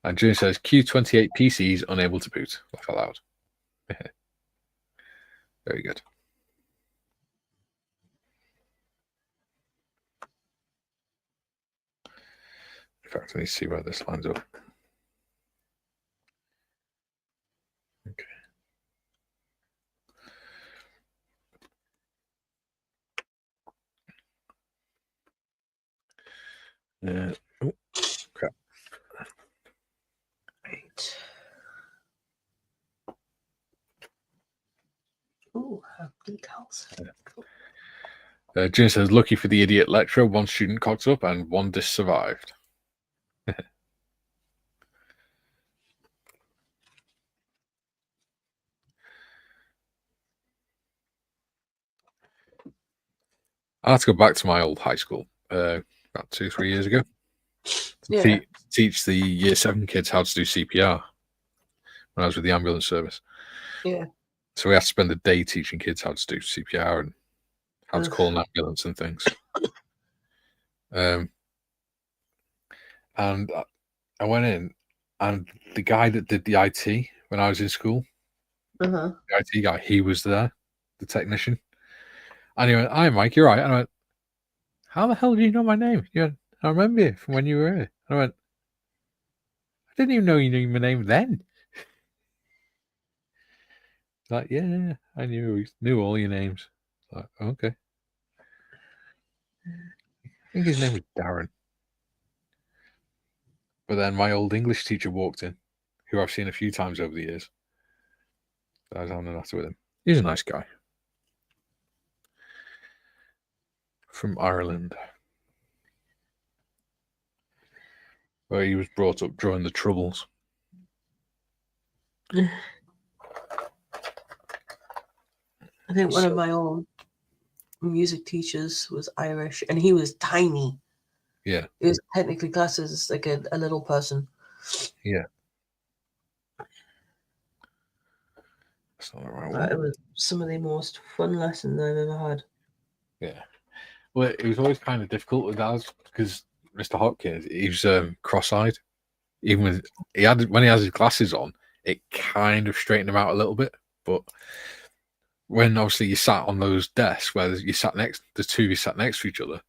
And June says, Q28 PCs unable to boot. Laugh out loud. Very good. In fact, I need to see where this lines up. Okay. Oh, crap. Right. Ooh, decals. Cool. June says, lucky for the idiot lecturer, one student cocked up and one disc survived. I had to go back to my old high school about 2-3 years ago to teach the year 7 kids how to do CPR when I was with the ambulance service. Yeah. So we had to spend a day teaching kids how to do CPR and how to call an ambulance and things. And I went in, and the guy that did the IT when I was in school, the IT guy, he was there, the technician. And he went, "Hi, Mike, you're right." And I went, "How the hell do you know my name?" He went, "I remember you from when you were here." And I went, "I didn't even know you knew my name then." Like, yeah, I knew all your names. Like, okay. I think his name was Darren. But then my old English teacher walked in, who I've seen a few times over the years. So I was having a natter with him. He's a nice guy. From Ireland. Where he was brought up during the Troubles. I think one of my old music teachers was Irish, and he was tiny. Yeah. He was technically classed as like a little person. Yeah. That's not the right one. But it was some of the most fun lessons I've ever had. Yeah. Well, it was always kind of difficult with that because Mr. Hopkins, he was cross-eyed. Even when he has his glasses on, it kind of straightened him out a little bit. But when obviously you sat on those desks where you sat next, the two of you sat next to each other,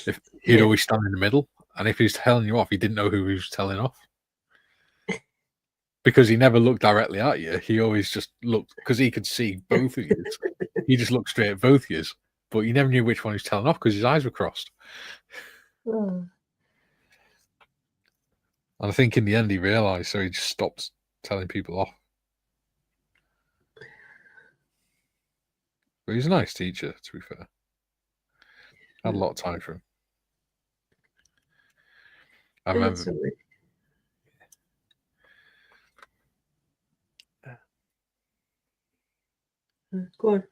if he'd always stand in the middle, and if he was telling you off, he didn't know who he was telling off. Because he never looked directly at you. He always just looked, because he could see both of you. He just looked straight at both of you. But you never knew which one he was telling off because his eyes were crossed. And I think in the end he realised, so he just stopped telling people off. But he's a nice teacher, to be fair. I had a lot of time for him. I remember. Go on.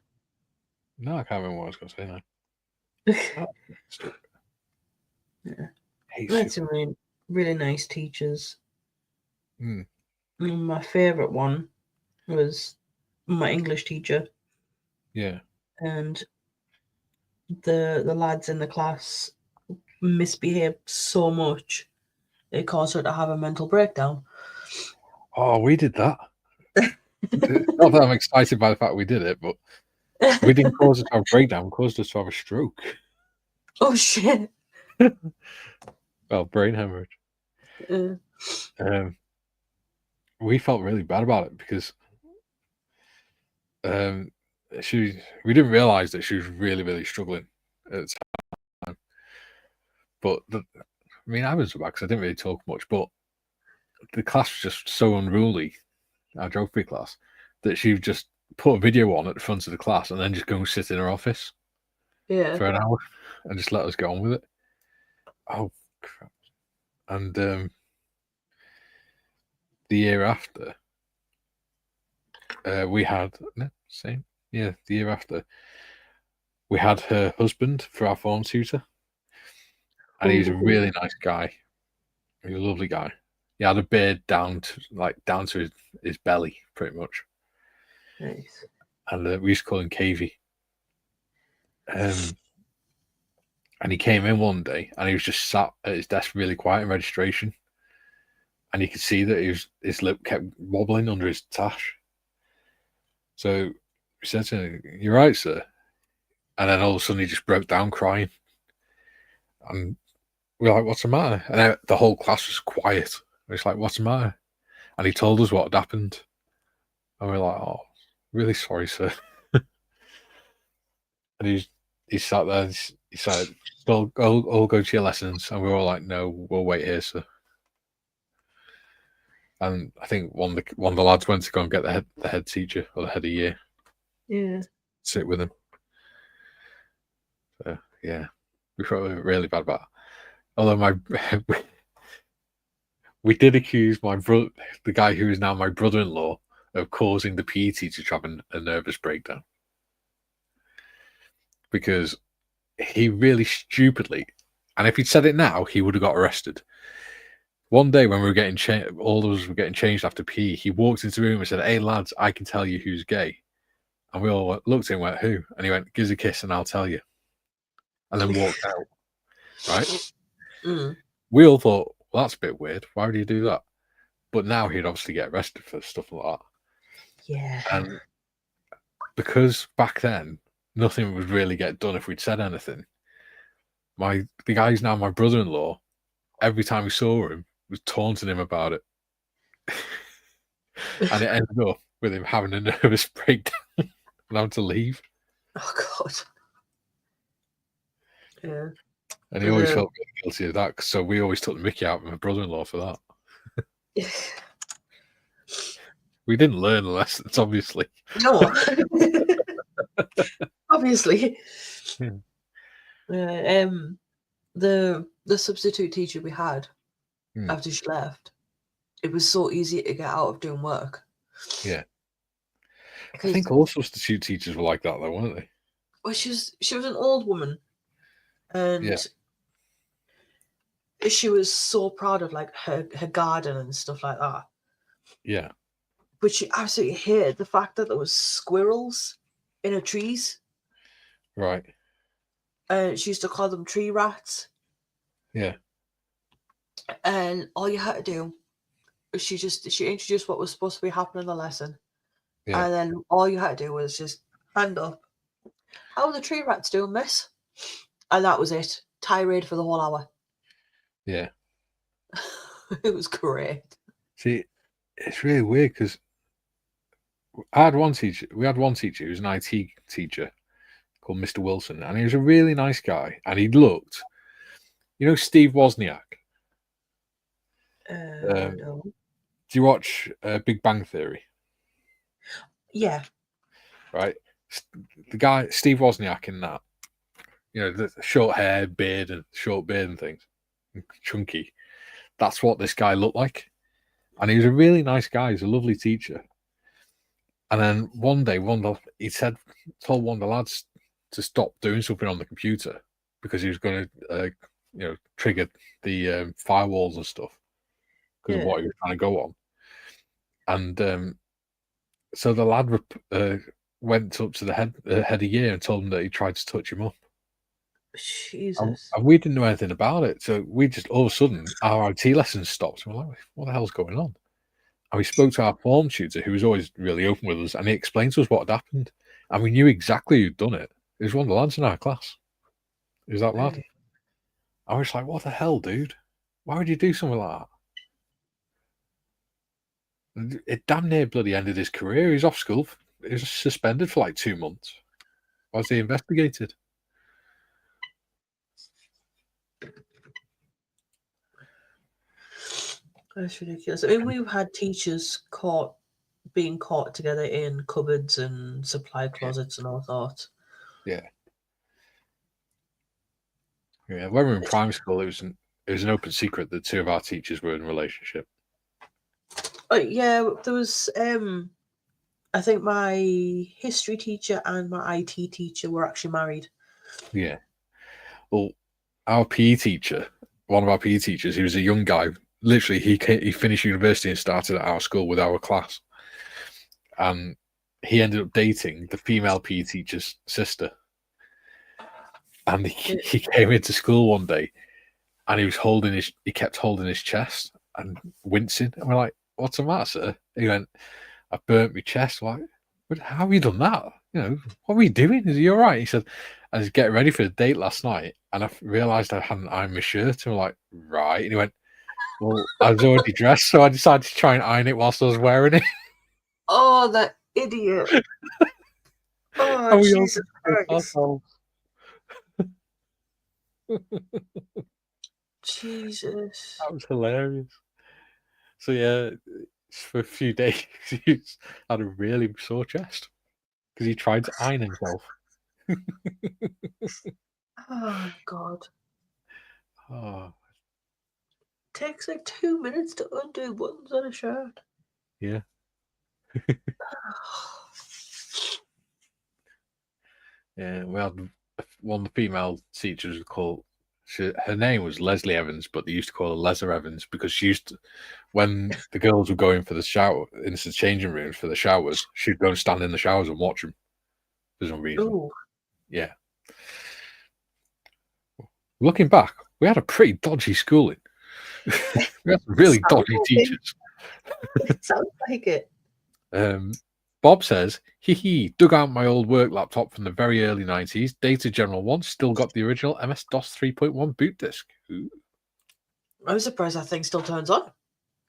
No, I can't remember what I was going to say now. Yeah. I had some really, really nice teachers. My favourite one was my English teacher. Yeah. And the lads in the class misbehaved so much it caused her to have a mental breakdown. Oh, we did that. Not that I'm excited by the fact we did it, but we didn't cause us to have a breakdown, we caused us to have a stroke. Oh, shit. Well, brain hemorrhage. We felt really bad about it because we didn't realise that she was really, really struggling at the time. But I was bad because I didn't really talk much, but the class was just so unruly, our geography class, that she would just put a video on at the front of the class and then just go and sit in her office for an hour and just let us get on with it. Oh, crap. And the year after, we had the year after, we had her husband for our form tutor, and he was a really nice guy. He was a lovely guy. He had a beard down to his belly, pretty much. Nice. And we used to call him Cavey. And he came in one day, and he was just sat at his desk, really quiet in registration. And you could see that his lip kept wobbling under his tash. So we said to him, "You're right, sir." And then all of a sudden, he just broke down crying. And we were like, "What's the matter?" And then the whole class was quiet. It's like, "What's the matter?" And he told us what had happened. And we were like, "Oh, really sorry, sir." And he sat there. He said, "I'll go to your lessons." And we were all like, "No, we'll wait here, sir." And I think one of the lads went to go and get the head teacher or the head of year. Yeah. Sit with him. So yeah, we felt really bad about it. Although we did accuse my brother, the guy who is now my brother-in-law, of causing the PE teacher to have a nervous breakdown, because he really stupidly, and if he'd said it now, he would have got arrested. One day when we were getting all of us were getting changed after PE, he walked into the room and said, "Hey lads, I can tell you who's gay." And we all looked at him and went, "Who?" And he went, "Give us a kiss and I'll tell you." And then walked out. Right? Mm. We all thought, well, that's a bit weird. Why would he do that? But now he'd obviously get arrested for stuff like that. Yeah. And because back then nothing would really get done if we'd said anything, the guy who's now my brother-in-law, every time we saw him, was taunting him about it. And it ended up with him having a nervous breakdown and having to leave. Oh God. Yeah. And he always felt really guilty of that. So we always took the mickey out of my brother-in-law for that. We didn't learn the lessons, obviously. No. Obviously. Yeah. The substitute teacher we had after she left, it was so easy to get out of doing work. Yeah. I think all substitute teachers were like that, though, weren't they? Well, she was an old woman, and she was so proud of like her garden and stuff like that. Yeah. But she absolutely hated the fact that there was squirrels in her trees. Right. She used to call them tree rats. Yeah. And all you had to do was she introduced what was supposed to be happening in the lesson. Yeah. And then all you had to do was just hand up. How are the tree rats doing, miss? And that was it. Tirade for the whole hour. Yeah. It was great. See, it's really weird because we had one teacher who was an IT teacher called Mr. Wilson, and he was a really nice guy. And he looked, Steve Wozniak. No. Do you watch Big Bang Theory? Yeah. Right. The guy, Steve Wozniak, in that, the short hair, beard, and short beard and things, and chunky. That's what this guy looked like. And he was a really nice guy. He's a lovely teacher. And then one day, he told one of the lads to stop doing something on the computer because he was going to, trigger the firewalls and stuff because of what he was trying to go on. And so the lad went up to the head of year and told him that he tried to touch him up. Jesus. And we didn't know anything about it. So we just, all of a sudden, our IT lessons stopped. We're like, what the hell's going on? And we spoke to our form tutor, who was always really open with us, and he explained to us what had happened. And we knew exactly who'd done it. It was one of the lads in our class. It was that lad. I was like, what the hell, dude? Why would you do something like that? It damn near bloody ended his career. He's off school. He was suspended for like 2 months. Why was he investigated? That's ridiculous. I mean, we've had teachers being caught together in cupboards and supply closets and all sorts. Yeah. Yeah. When we were in primary school, it was an open secret that two of our teachers were in a relationship. Yeah, there was. I think my history teacher and my IT teacher were actually married. Yeah. Well, our PE teacher, one of our PE teachers, he was a young guy literally, he finished university and started at our school with our class, and he ended up dating the female PE teacher's sister. And he came into school one day, and he kept holding his chest and wincing, and we're like, "What's the matter, sir?" He went, "I burnt my chest." Like, how have you done that? You know, what were you doing? Is he all right? He said, "I was getting ready for the date last night, and I realised I hadn't ironed my shirt." And we're like, "Right." And he went, "Well, I was already dressed, so I decided to try and iron it whilst I was wearing it." Oh, that idiot! Oh, And we all Jesus Christ! Jesus. That was hilarious. So yeah, for a few days he had a really sore chest because he tried to iron himself. Oh God. Oh Takes like 2 minutes to undo buttons on a shirt. yeah. Yeah, we had one of the female teachers called. Her name was Leslie Evans, but they used to call her Leslie Evans because she used to, when the girls were going for the shower into the changing rooms for the showers, she'd go and stand in the showers and watch them for some reason. Ooh. Yeah. Looking back, we had a pretty dodgy schooling. We had some really dodgy teachers. It sounds like it. Bob says, hee, dug out my old work laptop from the very early 90s, dated General 1, still got the original MS-DOS 3.1 boot disk. Ooh. I'm surprised that thing still turns on.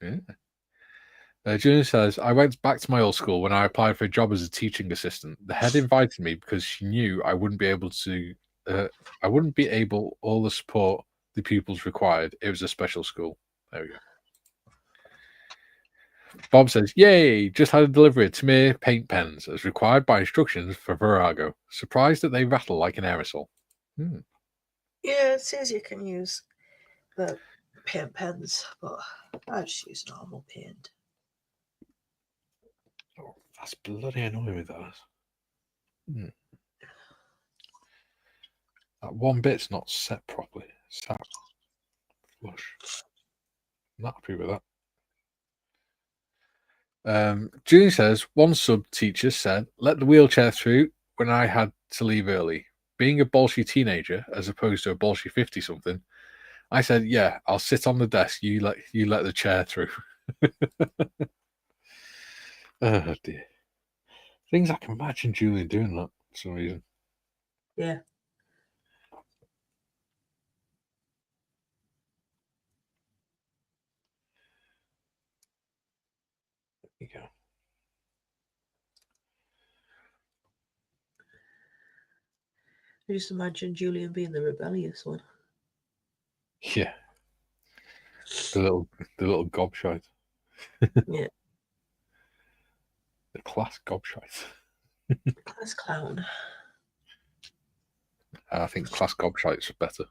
Yeah. Julian says, I went back to my old school when I applied for a job as a teaching assistant. The head invited me because she knew I wouldn't be able all the support the pupils required. It was a special school. There we go. Bob says, yay, just had a delivery of Tamir paint pens as required by instructions for Virago. Surprised that they rattle like an aerosol. Yeah, it says you can use the paint pens, but I just use normal paint. Oh, that's bloody annoying with that. That one bit's not set properly. Sat flush. I'm not happy with that. Julie says, one sub teacher said, let the wheelchair through when I had to leave early. Being a bolshy teenager, as opposed to a bolshy 50-something, I said, yeah, I'll sit on the desk. You let the chair through. Oh, dear. Things I can imagine Julian doing that for some reason. Yeah. There you go. I just imagine Julian being the rebellious one. Yeah. The little gobshite. Yeah. The class gobshite. Class clown. I think class gobshites are better.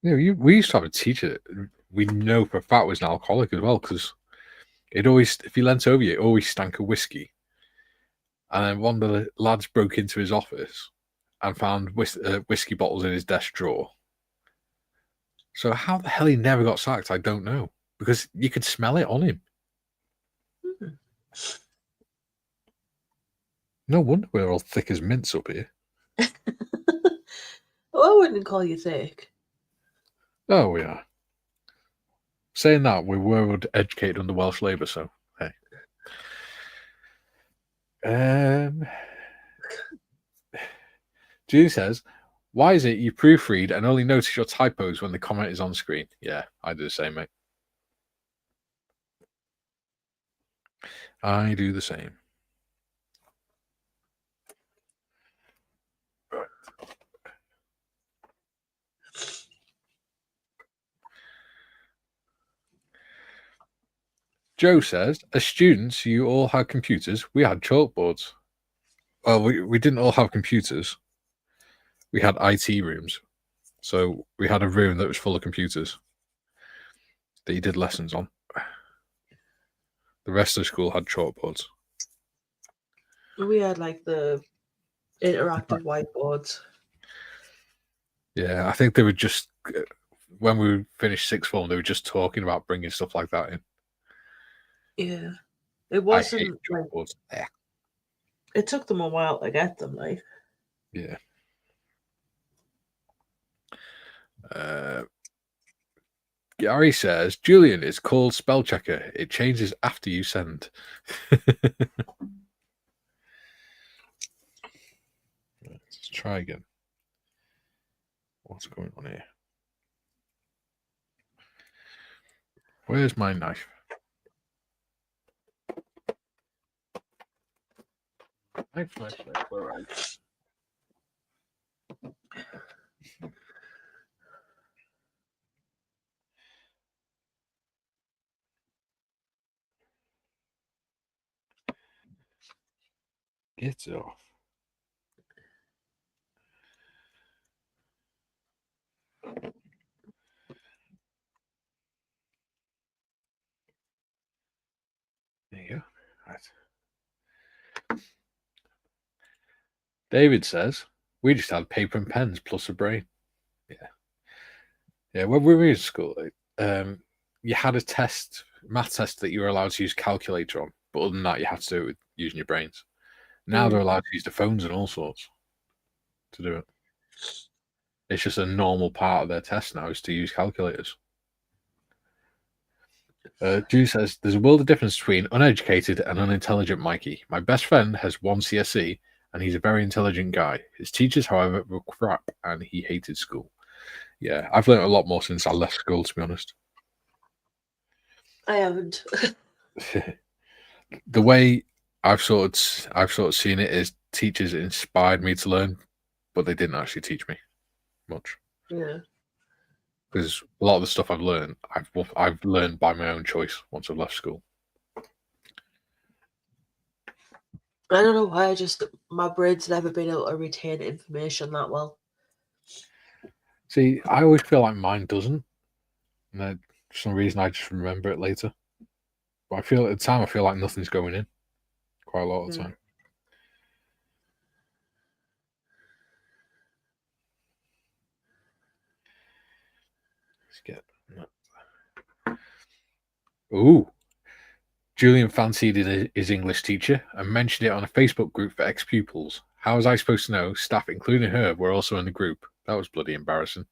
Yeah. We used to have a teacher that we know for a fact was an alcoholic as well, because it always, if he leant over you, it always stank of whiskey. And then one of the lads broke into his office and found whiskey bottles in his desk drawer. So how the hell he never got sacked, I don't know, because you could smell it on him. No wonder we're all thick as mints up here. Oh, I wouldn't call you thick. Oh, we are. Saying that, we were educated under Welsh Labour, so hey. Julie says, why is it you proofread and only notice your typos when the comment is on screen? Yeah, I do the same, mate. I do the same. Right. Joe says, as students, you all had computers. We had chalkboards. Well, we didn't all have computers. We had IT rooms. So we had a room that was full of computers that you did lessons on. The rest of the school had chalkboards. We had like the Interactive whiteboards. Yeah, I think they were just when we finished sixth form, they were just talking about bringing stuff like that in. Yeah, it I wasn't hate like chalkboards. Yeah. it took them a while to get them. Like, Yeah. Gary says, Julian, it's called spell checker. It changes after you send. Let's try again. What's going on here? Where's my knife? Knife. Where are you? Get off. There you go. Right. David says, we just had paper and pens plus a brain. Yeah. Yeah, when we were in school, you had a test, math test that you were allowed to use calculator on, but other than that, you had to do it with using your brains. Now they're allowed to use their phones and all sorts to do it. It's just a normal part of their test now is to use calculators. Drew says, there's a world of difference between uneducated and unintelligent Mikey. My best friend has one CSE, and he's a very intelligent guy. His teachers, however, were crap, and he hated school. Yeah, I've learned a lot more since I left school, to be honest. I haven't. The way I've sort of seen it is teachers inspired me to learn, but they didn't actually teach me much. Yeah. Because a lot of the stuff I've learned by my own choice once I've left school. I don't know why. My brain's never been able to retain information that well. See, I always feel like mine doesn't, and for some reason I just remember it later. But at the time, I feel like nothing's going in quite a lot of the time. Let's get that. Ooh. Julian fancied his English teacher and mentioned it on a Facebook group for ex-pupils. How was I supposed to know? Staff, including her, were also in the group. That was bloody embarrassing.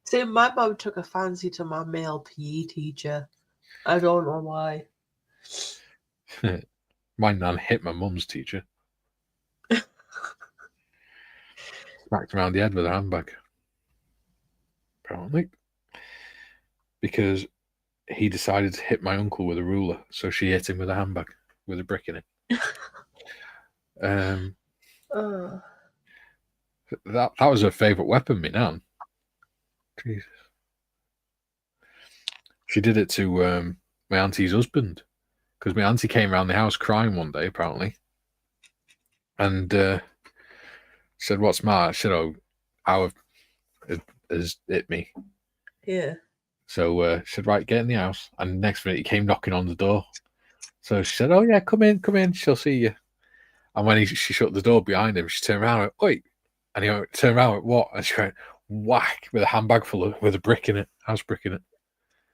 See, my mum took a fancy to my male PE teacher. I don't know why. My nan hit my mum's teacher. Smacked around the head with a handbag. Apparently. Because he decided to hit my uncle with a ruler, so she hit him with a handbag with a brick in it. That was her favourite weapon, me nan. Jesus. She did it to my auntie's husband, because my auntie came around the house crying one day, apparently, and said, "What's my?" I said, "Oh, how has hit me?" Yeah. So she said, "Right, get in the house." And next minute, he came knocking on the door. So she said, "Oh yeah, come in. She'll see you." And when she shut the door behind him, she turned around and went, "Oi!" And he turned around and went, "What?" And she went, whack, with a handbag full with a brick in it, house brick in it.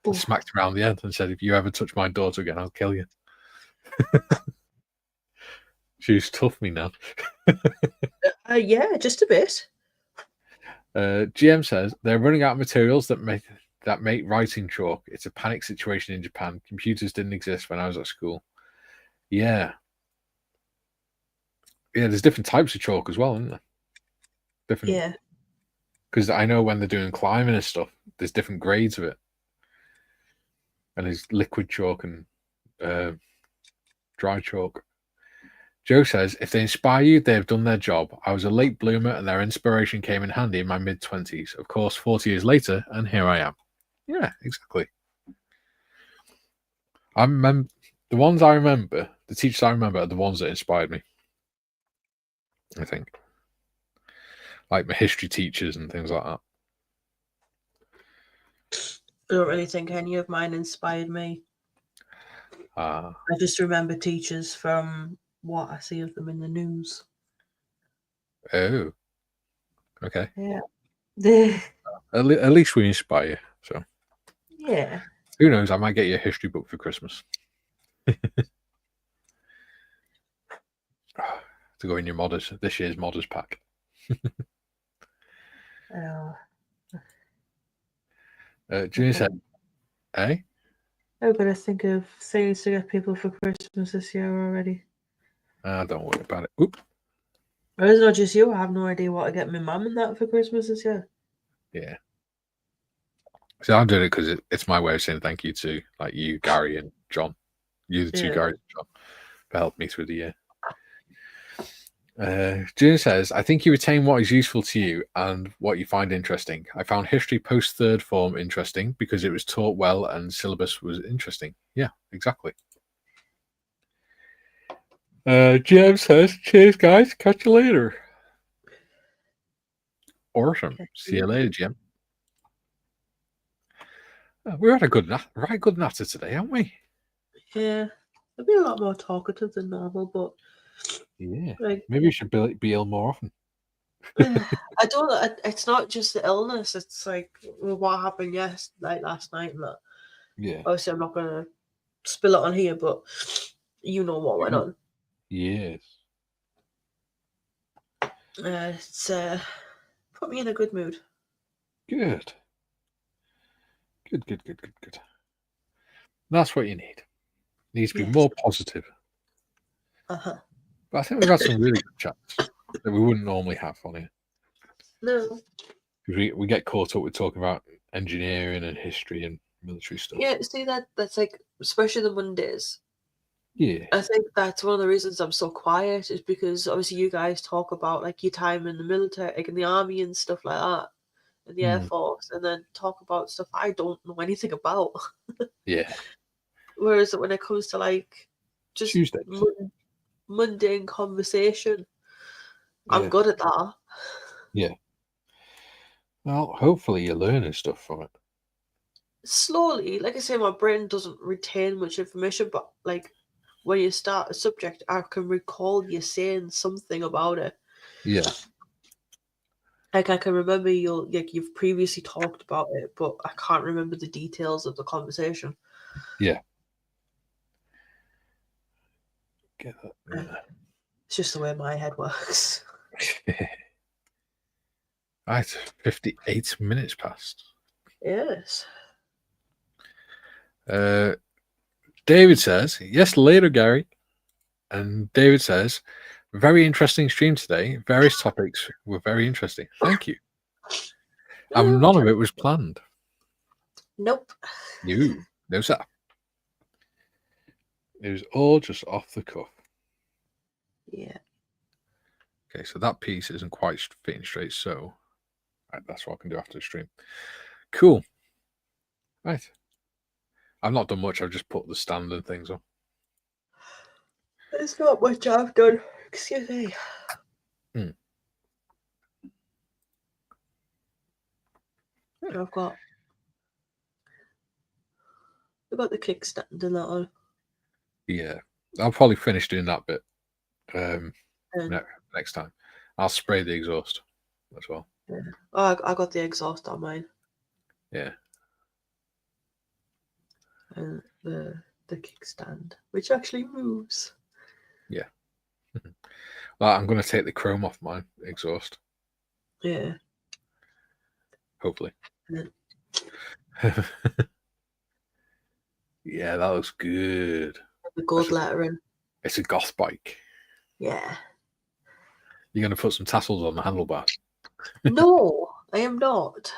And smacked him around the head and said, "If you ever touch my daughter again, I'll kill you." She's tough, me now. Yeah, just a bit. GM says they're running out of materials that make writing chalk. It's a panic situation in Japan. Computers didn't exist when I was at school. Yeah, there's different types of chalk as well, isn't there? Different. Yeah. Because I know when they're doing climbing and stuff, there's different grades of it. And there's liquid chalk and dry chalk. Joe says, if they inspire you, they have done their job. I was a late bloomer and their inspiration came in handy in my mid-20s. Of course, 40 years later, and here I am. Yeah, exactly. I remember the ones I remember, the teachers I remember are the ones that inspired me. I think. Like my history teachers and things like that. I don't really think any of mine inspired me. I just remember teachers from what I see of them in the news. Oh, okay. Yeah. At least we inspire you. So Yeah. who knows? I might get you a history book for Christmas to go in your modders. This year's modders pack. June said, "Eh? I'm gonna think of things to get people for Christmas this year already. Don't worry about it. Oop. Or it's not just you. I have no idea what to get my mum and that for Christmas this year. Yeah. So I'm doing it because it's my way of saying thank you to like you, Gary, and John. You, the two Gary and John, for helping me through the year." June says, "I think you retain what is useful to you and what you find interesting. I found history post third form interesting because it was taught well and syllabus was interesting." Yeah, exactly. GM says, "Cheers, guys. Catch you later." Awesome. See you later, Jim. We're at a good natter today, aren't we? Yeah. I'd be a lot more talkative than normal, but yeah, like, maybe you should be ill more often. I don't. It's not just the illness. It's like what happened last night. And that. Yeah. Obviously, I'm not gonna spill it on here, but you know what went on. Yes. It's put me in a good mood. Good. Good. That's what you need. It needs to be more positive. Uh-huh. But I think we've had some really good chats that we wouldn't normally have on here. No. Because we get caught up with talking about engineering and history and military stuff. Yeah, see that's like, especially the Mondays. Yeah. I think that's one of the reasons I'm so quiet is because obviously you guys talk about like your time in the military, like in the army and stuff like that, in the Air Force, and then talk about stuff I don't know anything about. Yeah. Whereas when it comes to like just mundane conversation, I'm good at that. Yeah. Well, hopefully you're learning stuff from it. Slowly, like I say, my brain doesn't retain much information, but like when you start a subject, I can recall you saying something about it. Yeah. Like I can remember you've previously talked about it, but I can't remember the details of the conversation. Yeah. Get that. Yeah. It's just the way my head works. Right, 58 minutes past. Yes. David says, "Yes, later, Gary." And David says, "Very interesting stream today. Various topics were very interesting. Thank you." And none of it was planned. Nope. No, sir. It was all just off the cuff. Yeah. Okay, so that piece isn't quite fitting straight, so right, that's what I can do after the stream. Cool. Right. I've not done much. I've just put the stand and things on. There's not much I've done. Excuse me. I've got the kickstand and that on. Yeah, I'll probably finish doing that bit next time. I'll spray the exhaust as well. Yeah. Oh, I got the exhaust on mine. Yeah. And the kickstand, which actually moves. Yeah. Well, I'm going to take the chrome off my exhaust. Yeah. Hopefully. Yeah. Yeah, that looks good. The gold lettering. It's a goth bike. Yeah. You're going to put some tassels on the handlebars? No, I am not.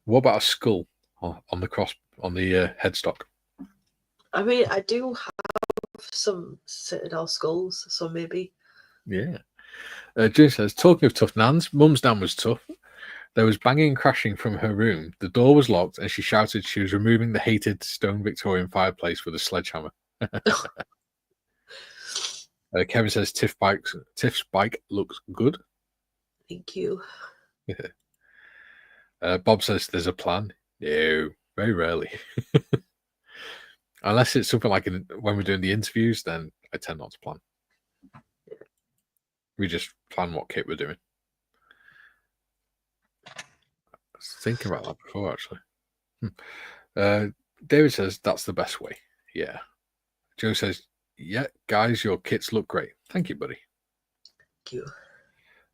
What about a skull on the headstock? I mean, I do have some Citadel skulls, so maybe. Yeah. June says, "Talking of tough nans, Mum's nan was tough. There was banging and crashing from her room. The door was locked, and she shouted she was removing the hated stone Victorian fireplace with a sledgehammer." Kevin says, Tiff's bike looks good. Thank you. Bob says, "There's a plan." No, very rarely. Unless it's something like when we're doing the interviews, then I tend not to plan. We just plan what kit we're doing. I was thinking about that before, actually. David says that's the best way. Yeah. Joe says, yeah, guys, your kits look great. Thank you, buddy. Thank you.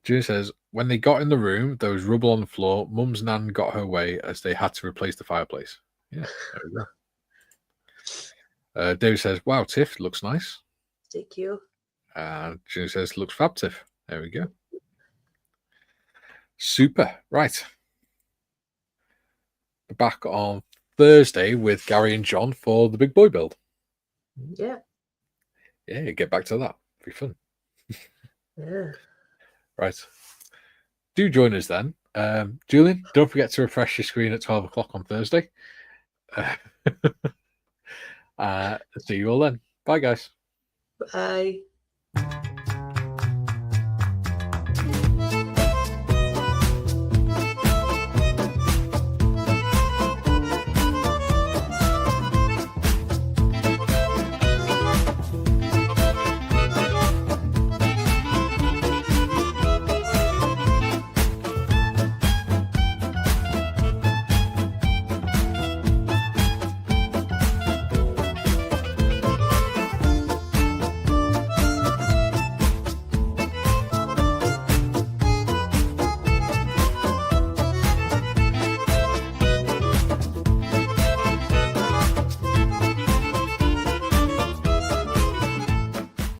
June says, when they got in the room, there was rubble on the floor. Mum's nan got her way as they had to replace the fireplace. Yeah, there we go. David says, wow, Tiff, looks nice. Thank you. June says, looks fab, Tiff. There we go. Super. Right. We're back on Thursday with Gary and John for the big boy build. Yeah. Yeah, get back to that. Be fun. Yeah. Right. Do join us then. Julian, don't forget to refresh your screen at 12 o'clock on Thursday. See you all then. Bye, guys. Bye.